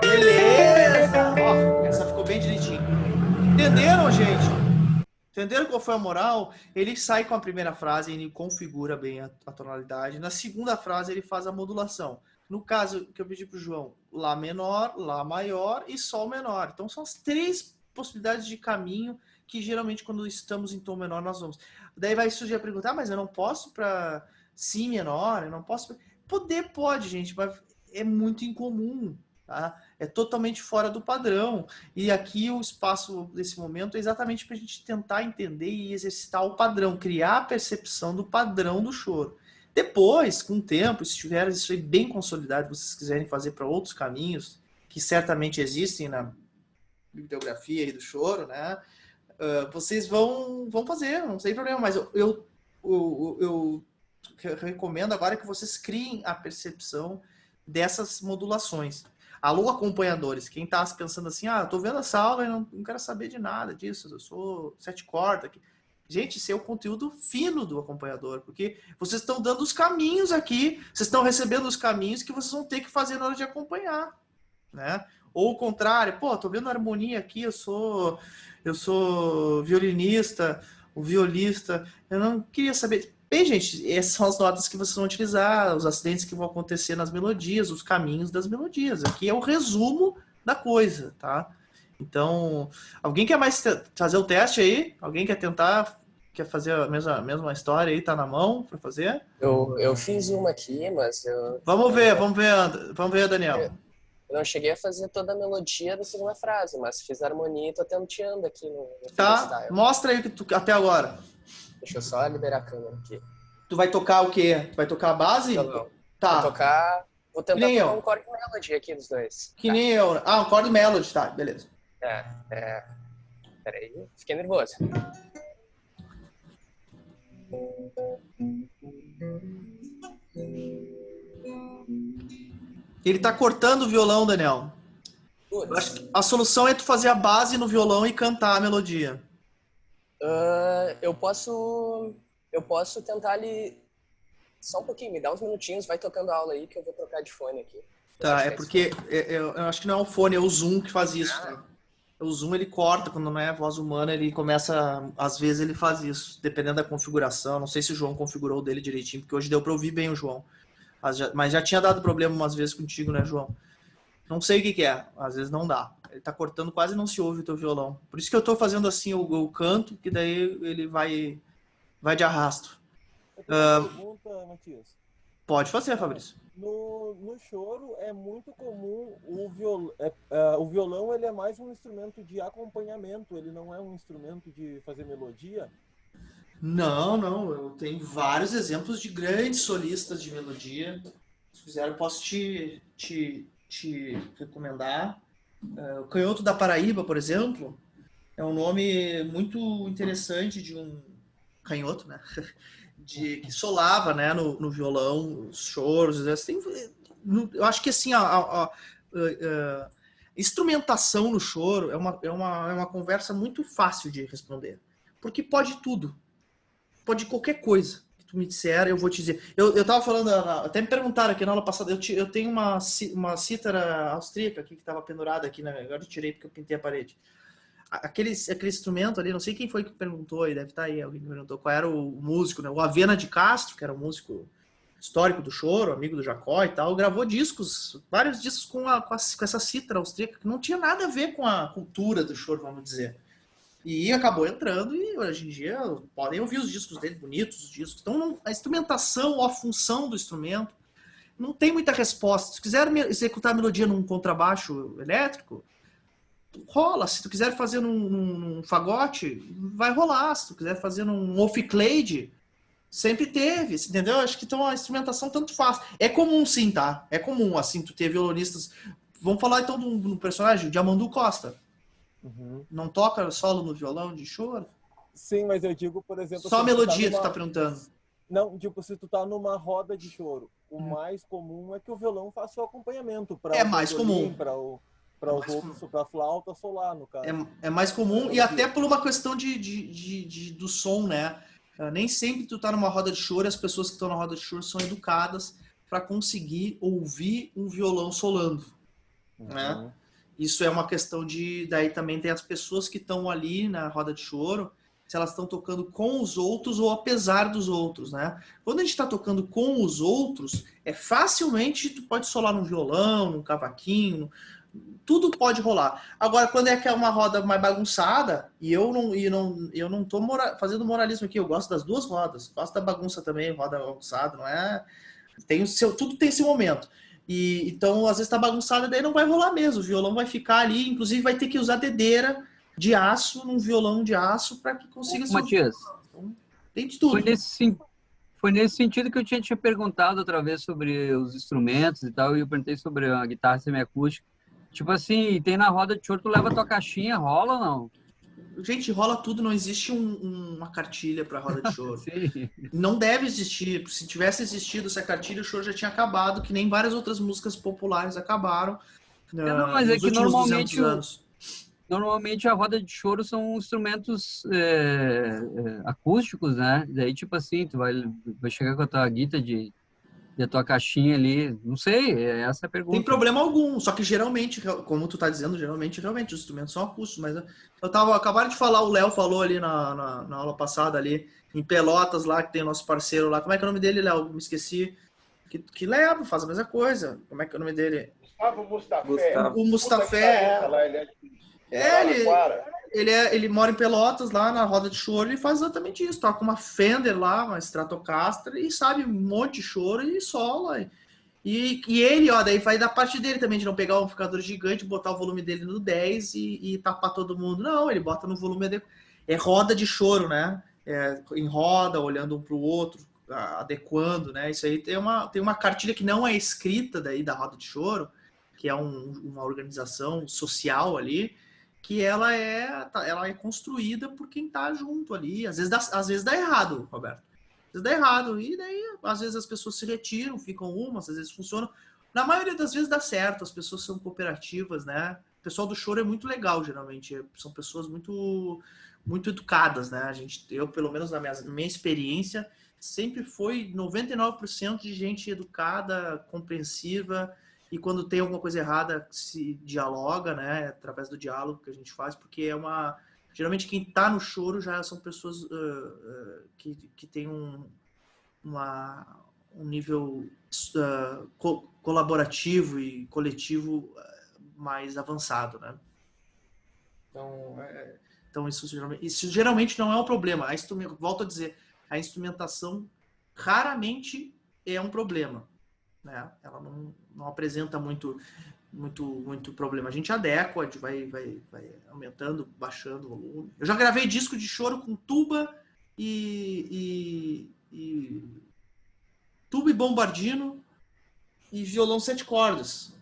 Beleza! Ó, essa ficou bem direitinho. Entenderam, gente? Entenderam qual foi a moral? Ele sai com a primeira frase, ele configura bem a tonalidade. Na segunda frase, ele faz a modulação. No caso que eu pedi para o João, Lá menor, Lá maior e Sol menor. Então, são as 3 possibilidades de caminho que, geralmente, quando estamos em tom menor, nós vamos. Daí vai surgir a pergunta, mas eu não posso para Si menor? Eu não posso... Poder pode, gente, mas é muito incomum, tá? É totalmente fora do padrão. E aqui o espaço desse momento é exatamente para a gente tentar entender e exercitar o padrão, criar a percepção do padrão do choro. Depois, com o tempo, se tiver isso aí bem consolidado, vocês quiserem fazer para outros caminhos, que certamente existem na bibliografia aí do choro, né? Vocês vão fazer, não tem problema, mas eu recomendo agora que vocês criem a percepção dessas modulações. Alô, acompanhadores, quem está pensando assim, eu tô vendo essa aula e não quero saber de nada disso, eu sou 7 cordas aqui. Gente, isso é o conteúdo fino do acompanhador, porque vocês estão dando os caminhos aqui, vocês estão recebendo os caminhos que vocês vão ter que fazer na hora de acompanhar, né? Ou o contrário, tô vendo a harmonia aqui, eu sou violinista, o violista, eu não queria saber. Bem, gente, essas são as notas que vocês vão utilizar, os acidentes que vão acontecer nas melodias, os caminhos das melodias. Aqui é o resumo da coisa, tá? Então, alguém quer mais fazer o teste aí? Alguém quer tentar? Quer fazer a mesma história aí? Tá na mão para fazer? Eu fiz uma aqui, mas eu... Vamos ver, Daniel. Eu não cheguei a fazer toda a melodia da segunda frase, mas fiz a harmonia e tô tenteando aqui no Tá, mostra aí até agora. Deixa eu só liberar a câmera aqui. Tu vai tocar o quê? Tu vai tocar a base? Não. Tá. Vou tentar tocar um chord melody aqui dos dois. Que nem eu. Um chord melody, tá, beleza. Peraí, fiquei nervoso. Ele tá cortando o violão, Daniel. Eu acho que a solução é tu fazer a base no violão e cantar a melodia. Eu posso tentar ali só um pouquinho, me dá uns minutinhos, vai tocando a aula aí que eu vou trocar de fone aqui. Tá, é porque eu acho que não é o fone, é o Zoom que faz isso. Tá? O Zoom ele corta, quando não é voz humana, ele começa, às vezes ele faz isso, dependendo da configuração. Não sei se o João configurou o dele direitinho, porque hoje deu para ouvir bem o João. Mas já tinha dado problema umas vezes contigo, né, João? Não sei o que é, às vezes não dá. Ele tá cortando, quase não se ouve o teu violão. Por isso que eu tô fazendo assim o canto, que daí ele vai de arrasto. Eu tenho uma pergunta, Matias. Pode fazer, Fabrício. No choro é muito comum o violão, ele é mais um instrumento de acompanhamento, ele não é um instrumento de fazer melodia. Não, eu tenho vários exemplos de grandes solistas de melodia. Se quiser, eu posso te recomendar. O Canhoto da Paraíba, por exemplo, é um nome muito interessante de um canhoto, né? Que solava, né, no violão, os choros. Assim, eu acho que assim, a instrumentação no choro é uma conversa muito fácil de responder. Porque pode tudo. Pode qualquer coisa que tu me disser, eu vou te dizer. Eu tava falando, até me perguntaram aqui na aula passada, eu tenho uma cítara austríaca aqui que estava pendurada aqui, né? Agora eu tirei porque eu pintei a parede. Aquele instrumento ali, não sei quem foi que perguntou aí, deve estar aí alguém que perguntou qual era o músico, né? O Avena de Castro, que era um músico histórico do choro, amigo do Jacó e tal, gravou discos, vários discos com essa cítara austríaca, que não tinha nada a ver com a cultura do choro, vamos dizer. E acabou entrando e hoje em dia podem ouvir os discos dele, bonitos os discos. Então a instrumentação ou a função do instrumento não tem muita resposta. Se quiser executar a melodia num contrabaixo elétrico, rola. Se tu quiser fazer num fagote, vai rolar. Se tu quiser fazer num oficleide, sempre teve, entendeu? Acho que então a instrumentação tanto faz. É comum, sim, tá? É comum, assim, tu ter violonistas... Vamos falar, então, do personagem, o Diamandu Costa. Não toca solo no violão de choro? Sim, mas eu digo, por exemplo... Só a melodia tu tá perguntando. Não, tipo, se tu tá numa roda de choro, o mais comum é que o violão faça o acompanhamento. É mais comum. Para os outros, para a flauta solar, no caso. É mais comum, e até por uma questão do som, né? Nem sempre tu tá numa roda de choro, as pessoas que estão na roda de choro são educadas para conseguir ouvir um violão solando, né? Isso é uma questão de... Daí também tem as pessoas que estão ali na roda de choro, se elas estão tocando com os outros ou apesar dos outros, né? Quando a gente está tocando com os outros, facilmente tu pode solar num violão, num cavaquinho, tudo pode rolar. Agora, quando é que é uma roda mais bagunçada, e eu não tô fazendo moralismo aqui, eu gosto das duas rodas, gosto da bagunça também, roda bagunçada, não é? Tudo tem seu momento. E então, às vezes tá bagunçada, daí não vai rolar mesmo, o violão vai ficar ali, inclusive vai ter que usar dedeira de aço num violão de aço para que consiga... Matias, então, tem de tudo. Foi nesse sentido que eu tinha te perguntado outra vez sobre os instrumentos e tal, e eu perguntei sobre a guitarra semiacústica. Tipo assim, tem na roda de choro, tu leva tua caixinha, rola ou não? Gente, rola tudo, não existe uma cartilha para roda de choro. Não deve existir. Se tivesse existido essa cartilha, o choro já tinha acabado, que nem várias outras músicas populares acabaram não, mas nos últimos 200 anos. Normalmente a roda de choro são instrumentos acústicos, né? Daí, tipo assim, tu vai chegar com a tua guitarra a tua caixinha ali, não sei, essa é a pergunta. Tem problema algum, só que geralmente, como tu tá dizendo, realmente os instrumentos são acústicos, mas acabaram de falar, o Léo falou ali na aula passada ali, em Pelotas lá, que tem o nosso parceiro lá, como é que é o nome dele, Léo? Me esqueci, que leva, faz a mesma coisa, como é que é o nome dele? Gustavo Mustafé. O Mustafé, ele mora em Pelotas, lá na roda de choro, ele faz exatamente isso, toca uma Fender lá, uma Stratocaster, e sabe um monte de choro e sola. E ele, daí vai da parte dele também, de não pegar um amplificador gigante, botar o volume dele no 10 e tapar todo mundo. Não, ele bota no volume adequado. É roda de choro, né? Em roda, olhando um para o outro, adequando, né? Isso aí tem uma cartilha que não é escrita daí da roda de choro, que é uma organização social ali, que ela é construída por quem tá junto ali. Às vezes dá errado, Roberto. Às vezes dá errado. E daí, às vezes as pessoas se retiram, ficam às vezes funcionam. Na maioria das vezes dá certo, as pessoas são cooperativas, né? O pessoal do choro é muito legal, geralmente. São pessoas muito, muito educadas, né? Eu, pelo menos na minha experiência, sempre foi 99% de gente educada, compreensiva, e quando tem alguma coisa errada, se dialoga, né, através do diálogo que a gente faz, porque geralmente quem está no choro já são pessoas que têm um nível colaborativo e coletivo mais avançado, né? Então isso geralmente não é um problema. Volto a dizer, a instrumentação raramente é um problema, né? Ela não apresenta muito problema. A gente adequa, a gente vai aumentando, baixando o volume. Eu já gravei disco de choro com tuba e bombardino e violão 7 cordas.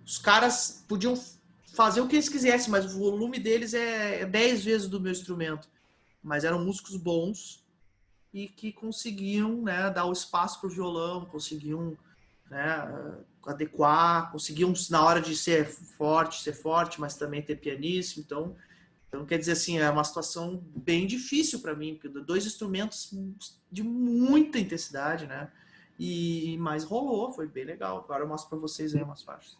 Os caras podiam fazer o que eles quisessem, mas o volume deles é 10 vezes do meu instrumento. Mas eram músicos bons e que conseguiam, né, dar o espaço para o violão, conseguiam, né, adequar, conseguiam na hora de ser forte, mas também ter pianíssimo. Então quer dizer assim, é uma situação bem difícil para mim, porque 2 instrumentos de muita intensidade, né? Mas rolou, foi bem legal. Agora eu mostro para vocês aí umas faixas.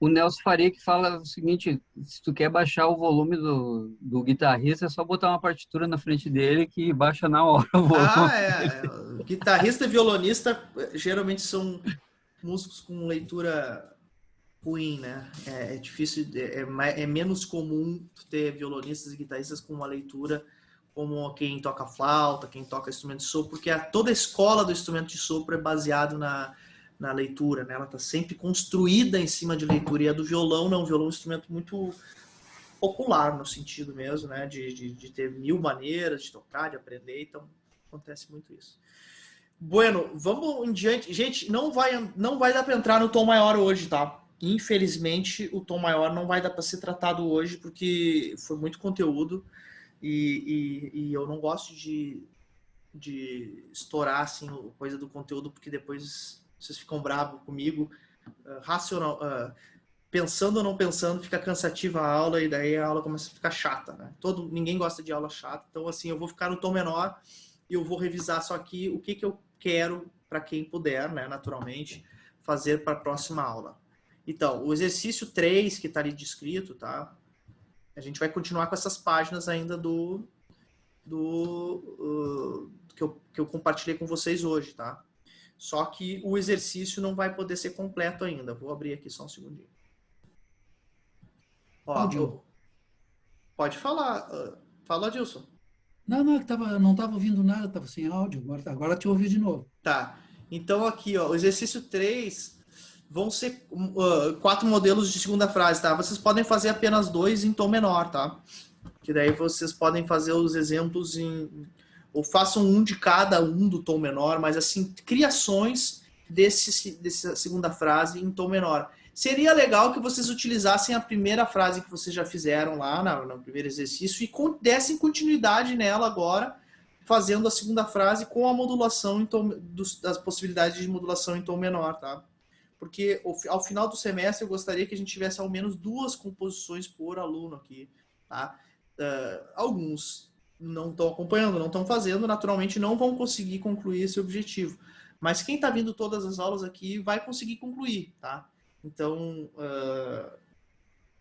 O Nelson Faria que fala o seguinte: se tu quer baixar o volume do guitarrista, é só botar uma partitura na frente dele que baixa na hora o volume. Guitarrista e violonista geralmente são músicos com leitura ruim, né? É difícil, é menos comum ter violonistas e guitarristas com uma leitura como quem toca flauta, quem toca instrumento de sopro, porque toda a escola do instrumento de sopro é baseado na leitura, né? Ela está sempre construída em cima de leitura, e a do violão não. O violão é um instrumento muito, popular no sentido mesmo, né? De ter 1000 maneiras de tocar, de aprender, então acontece muito isso. Bueno, vamos em diante. Gente, não vai dar para entrar no tom maior hoje, tá? Infelizmente, o tom maior não vai dar para ser tratado hoje, porque foi muito conteúdo e eu não gosto de estourar assim, coisa do conteúdo, porque depois vocês ficam bravos comigo. Pensando ou não pensando, fica cansativa a aula e daí a aula começa a ficar chata, né? Ninguém gosta de aula chata, então assim, eu vou ficar no tom menor e eu vou revisar só aqui o que eu quero para quem puder, né, naturalmente, fazer para a próxima aula. Então, o exercício 3 que está ali descrito, tá? A gente vai continuar com essas páginas ainda que eu compartilhei com vocês hoje, tá? Só que o exercício não vai poder ser completo ainda. Vou abrir aqui só um segundinho. Ó, pode falar. Fala, Adilson. Não, não estava ouvindo nada, estava sem áudio. Agora te ouvi de novo. Tá. Então aqui, ó, o exercício 3 vão ser 4 modelos de segunda frase, tá? Vocês podem fazer apenas 2 em tom menor, tá? Que daí vocês podem fazer os exemplos ou façam um de cada um do tom menor, mas assim, criações dessa segunda frase em tom menor. Seria legal que vocês utilizassem a primeira frase que vocês já fizeram lá no primeiro exercício e dessem continuidade nela agora, fazendo a segunda frase com a modulação das possibilidades de modulação em tom menor, tá? Porque ao final do semestre eu gostaria que a gente tivesse ao menos 2 composições por aluno aqui, tá? Alguns não estão acompanhando, não estão fazendo, naturalmente não vão conseguir concluir esse objetivo. Mas quem está vindo todas as aulas aqui vai conseguir concluir, tá? Então,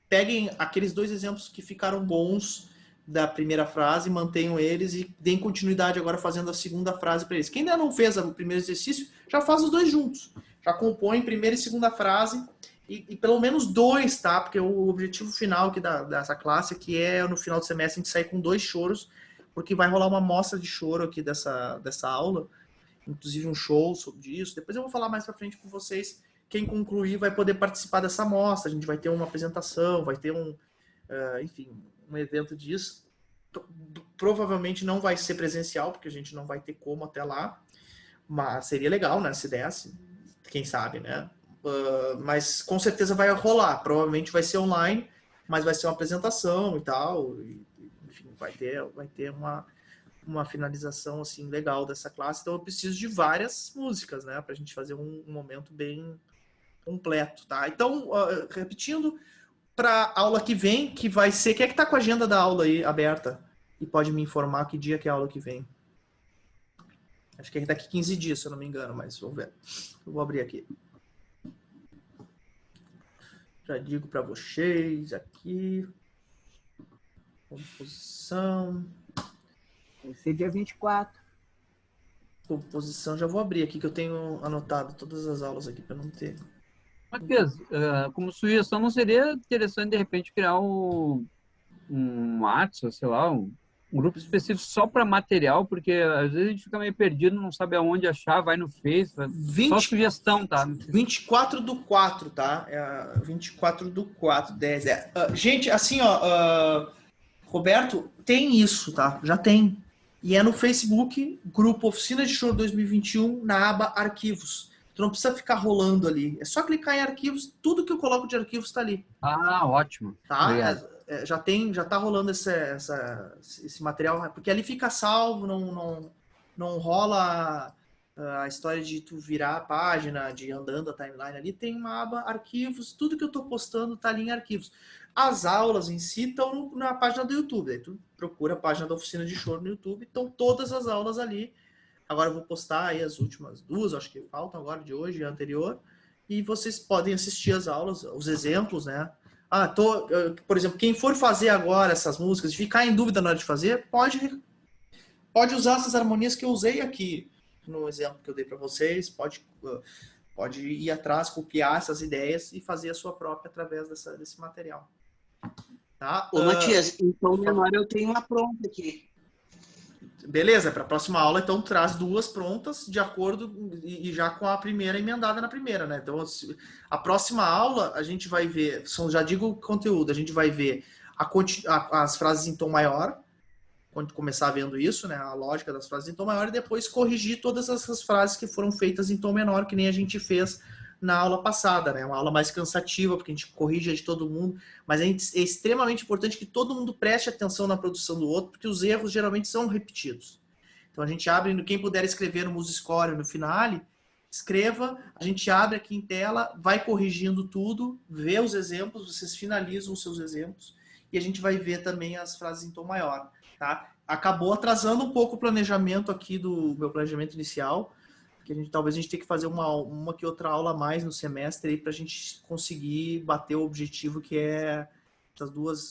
peguem aqueles 2 exemplos que ficaram bons da primeira frase, mantenham eles e deem continuidade agora fazendo a segunda frase para eles. Quem ainda não fez o primeiro exercício, já faz os 2 juntos. Já compõe primeira e segunda frase e pelo menos 2, tá? Porque o objetivo final aqui dessa classe aqui é, no final do semestre, a gente sair com 2 choros, porque vai rolar uma amostra de choro aqui dessa aula, inclusive um show sobre isso. Depois eu vou falar mais para frente com vocês. Quem concluir vai poder participar dessa amostra. A gente vai ter uma apresentação, vai ter enfim, um evento disso. Provavelmente não vai ser presencial, porque a gente não vai ter como até lá. Mas seria legal, né? Se desse, quem sabe, né? Mas com certeza vai rolar. Provavelmente vai ser online, mas vai ser uma apresentação e tal. Enfim, vai ter uma finalização assim legal dessa classe. Então eu preciso de várias músicas, né? Pra gente fazer um momento bem completo, tá? Então, repetindo, para a aula que vem, que vai ser... Quem é que tá com a agenda da aula aí aberta? E pode me informar que dia que é a aula que vem. Acho que é daqui 15 dias, se eu não me engano, mas vamos ver. Eu vou abrir aqui. Já digo para vocês aqui. Composição. Vai ser dia 24. Composição, já vou abrir aqui, que eu tenho anotado todas as aulas aqui para não ter... Matias, como sugestão, não seria interessante, de repente, criar um WhatsApp, sei lá, um grupo específico só para material, porque às vezes a gente fica meio perdido, não sabe aonde achar, vai no Face, só sugestão, tá? 24/4, tá? 24/4, 10. Gente, assim, ó, Roberto, tem isso, tá? Já tem. E é no Facebook, Grupo Oficina de Choro 2021, na aba Arquivos. Tu não precisa ficar rolando ali. É só clicar em arquivos, tudo que eu coloco de arquivos está ali. Ah, ótimo. Tá? Já tá rolando esse material, porque ali fica salvo, não rola a história de tu virar a página, de andando a timeline ali. Tem uma aba arquivos, tudo que eu tô postando tá ali em arquivos. As aulas em si estão na página do YouTube. Aí tu procura a página da Oficina de Choro no YouTube, estão todas as aulas ali. Agora eu vou postar aí as últimas 2, acho que faltam agora, de hoje e anterior. E vocês podem assistir as aulas, os exemplos, né? Por exemplo, quem for fazer agora essas músicas, ficar em dúvida na hora de fazer, pode usar essas harmonias que eu usei aqui no exemplo que eu dei para vocês. Pode ir atrás, copiar essas ideias e fazer a sua própria através desse material. Tá? Ô, Matias, então menor eu tenho uma pronta aqui. Beleza, para a próxima aula, então, traz 2 prontas de acordo e já com a primeira emendada na primeira, né? Então, a próxima aula, a gente vai ver, já digo o conteúdo, a gente vai ver as frases em tom maior, quando começar vendo isso, né, a lógica das frases em tom maior, e depois corrigir todas essas frases que foram feitas em tom menor, que nem a gente fez na aula passada, né, uma aula mais cansativa, porque a gente corrige a de todo mundo, mas é extremamente importante que todo mundo preste atenção na produção do outro, porque os erros geralmente são repetidos. Então a gente abre, quem puder escrever no MuseScore no Finale, escreva, a gente abre aqui em tela, vai corrigindo tudo, vê os exemplos, vocês finalizam os seus exemplos, e a gente vai ver também as frases em tom maior. Tá? Acabou atrasando um pouco o planejamento aqui do meu planejamento inicial, que talvez a gente tenha que fazer uma que outra aula a mais no semestre para a gente conseguir bater o objetivo que é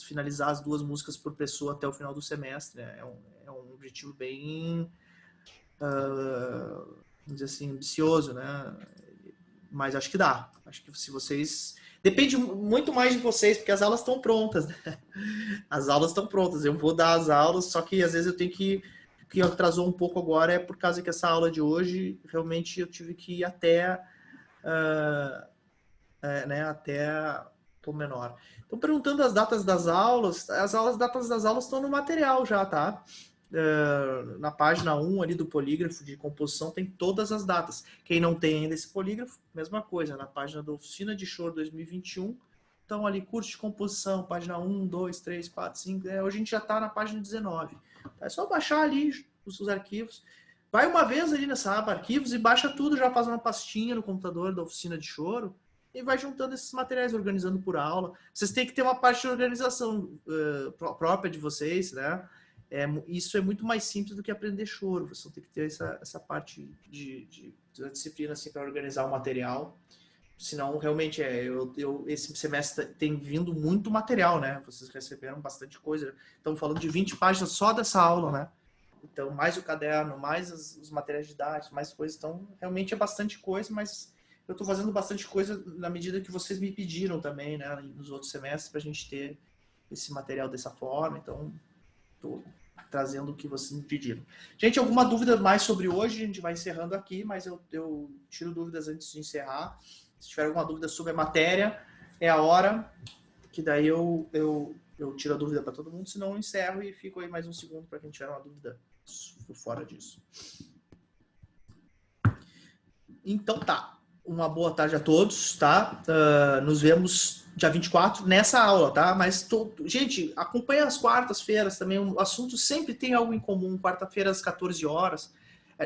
finalizar as 2 músicas por pessoa até o final do semestre. É um objetivo bem, vamos dizer assim, ambicioso, né? Mas acho que dá. Acho que se vocês... Depende muito mais de vocês, porque as aulas estão prontas, né? As aulas estão prontas. Eu vou dar as aulas, só que às vezes eu tenho que... O que atrasou um pouco agora é por causa que essa aula de hoje, realmente eu tive que ir até... até tom menor. Então, perguntando as datas das aulas, as datas das aulas estão no material já, tá? Na página 1 ali do polígrafo de composição tem todas as datas. Quem não tem ainda esse polígrafo, mesma coisa, na página da Oficina de Choro 2021, então ali curso de composição, página 1, 2, 3, 4, 5, hoje a gente já está na página 19. É só baixar ali os arquivos. Vai uma vez ali nessa aba arquivos e baixa tudo, já faz uma pastinha no computador da Oficina de Choro e vai juntando esses materiais, organizando por aula. Vocês têm que ter uma parte de organização própria de vocês, né? Isso é muito mais simples do que aprender choro. Você tem que ter essa parte de disciplina assim, para organizar o material. Senão, realmente, esse semestre tem vindo muito material, né? Vocês receberam bastante coisa. Estamos falando de 20 páginas só dessa aula, né? Então, mais o caderno, mais os materiais didáticos, mais coisas. Então, realmente é bastante coisa, mas eu estou fazendo bastante coisa na medida que vocês me pediram também, né? Nos outros semestres, para a gente ter esse material dessa forma. Então, estou trazendo o que vocês me pediram. Gente, alguma dúvida mais sobre hoje? A gente vai encerrando aqui, mas eu tiro dúvidas antes de encerrar. Se tiver alguma dúvida sobre a matéria, é a hora que daí eu tiro a dúvida para todo mundo, senão eu encerro e fico aí mais um segundo para quem tiver uma dúvida fora disso. Então tá. Uma boa tarde a todos, tá? Nos vemos dia 24 nessa aula, tá? Mas, gente, acompanha as quartas-feiras também. O assunto sempre tem algo em comum. Quarta-feira às 14 horas.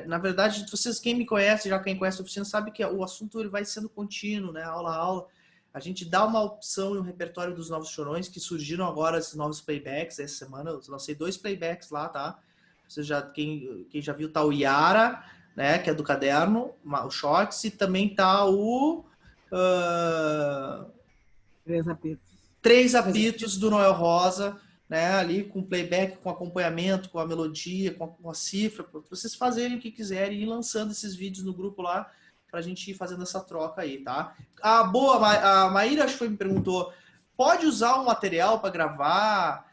Na verdade, quem me conhece, já quem conhece a oficina, sabe que o assunto ele vai sendo contínuo, né? Aula a aula. A gente dá uma opção no repertório dos novos chorões, que surgiram agora esses novos playbacks. Essa semana eu lancei 2 playbacks lá, tá? Quem já viu, tá o Yara, né? Que é do caderno, o Shorts, e também tá o... 3 apitos. 3 apitos do Noel Rosa, né, ali com playback, com acompanhamento, com a melodia, com a cifra, para vocês fazerem o que quiserem e ir lançando esses vídeos no grupo lá, para a gente ir fazendo essa troca aí, tá? A Maíra, acho que me perguntou, pode usar um material para gravar,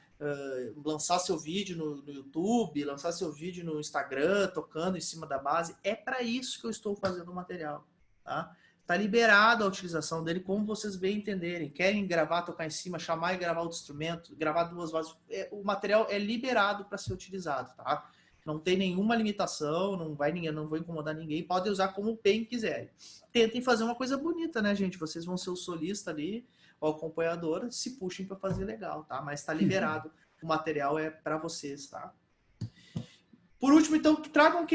lançar seu vídeo no YouTube, lançar seu vídeo no Instagram, tocando em cima da base? É para isso que eu estou fazendo o material, tá? Está liberado a utilização dele, como vocês bem entenderem. Querem gravar, tocar em cima, chamar e gravar outro instrumento, gravar 2 vozes. O material é liberado para ser utilizado, tá? Não tem nenhuma limitação, não vou incomodar ninguém. Podem usar como bem quiserem. Tentem fazer uma coisa bonita, né, gente? Vocês vão ser o solista ali, o acompanhador, se puxem para fazer legal, tá? Mas está liberado. O material é para vocês, tá? Por último, então, que tragam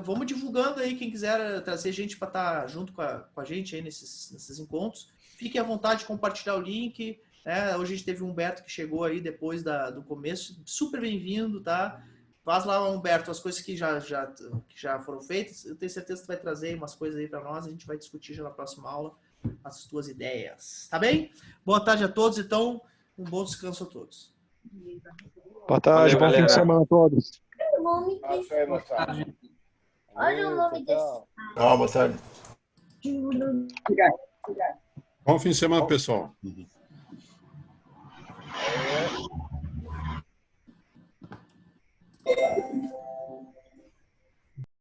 vamos divulgando aí, quem quiser trazer gente para estar junto com a gente aí nesses encontros. Fiquem à vontade de compartilhar o link. Né? Hoje a gente teve o Humberto que chegou aí depois do começo. Super bem-vindo, tá? Faz lá, Humberto, as coisas que já foram feitas. Eu tenho certeza que tu vai trazer umas coisas aí para nós. A gente vai discutir já na próxima aula as tuas ideias. Tá bem? Boa tarde a todos, então. Um bom descanso a todos. Boa tarde, bom fim de semana a todos. Olha o nome desse. Boa tarde. Obrigado. Bom fim de semana, pessoal.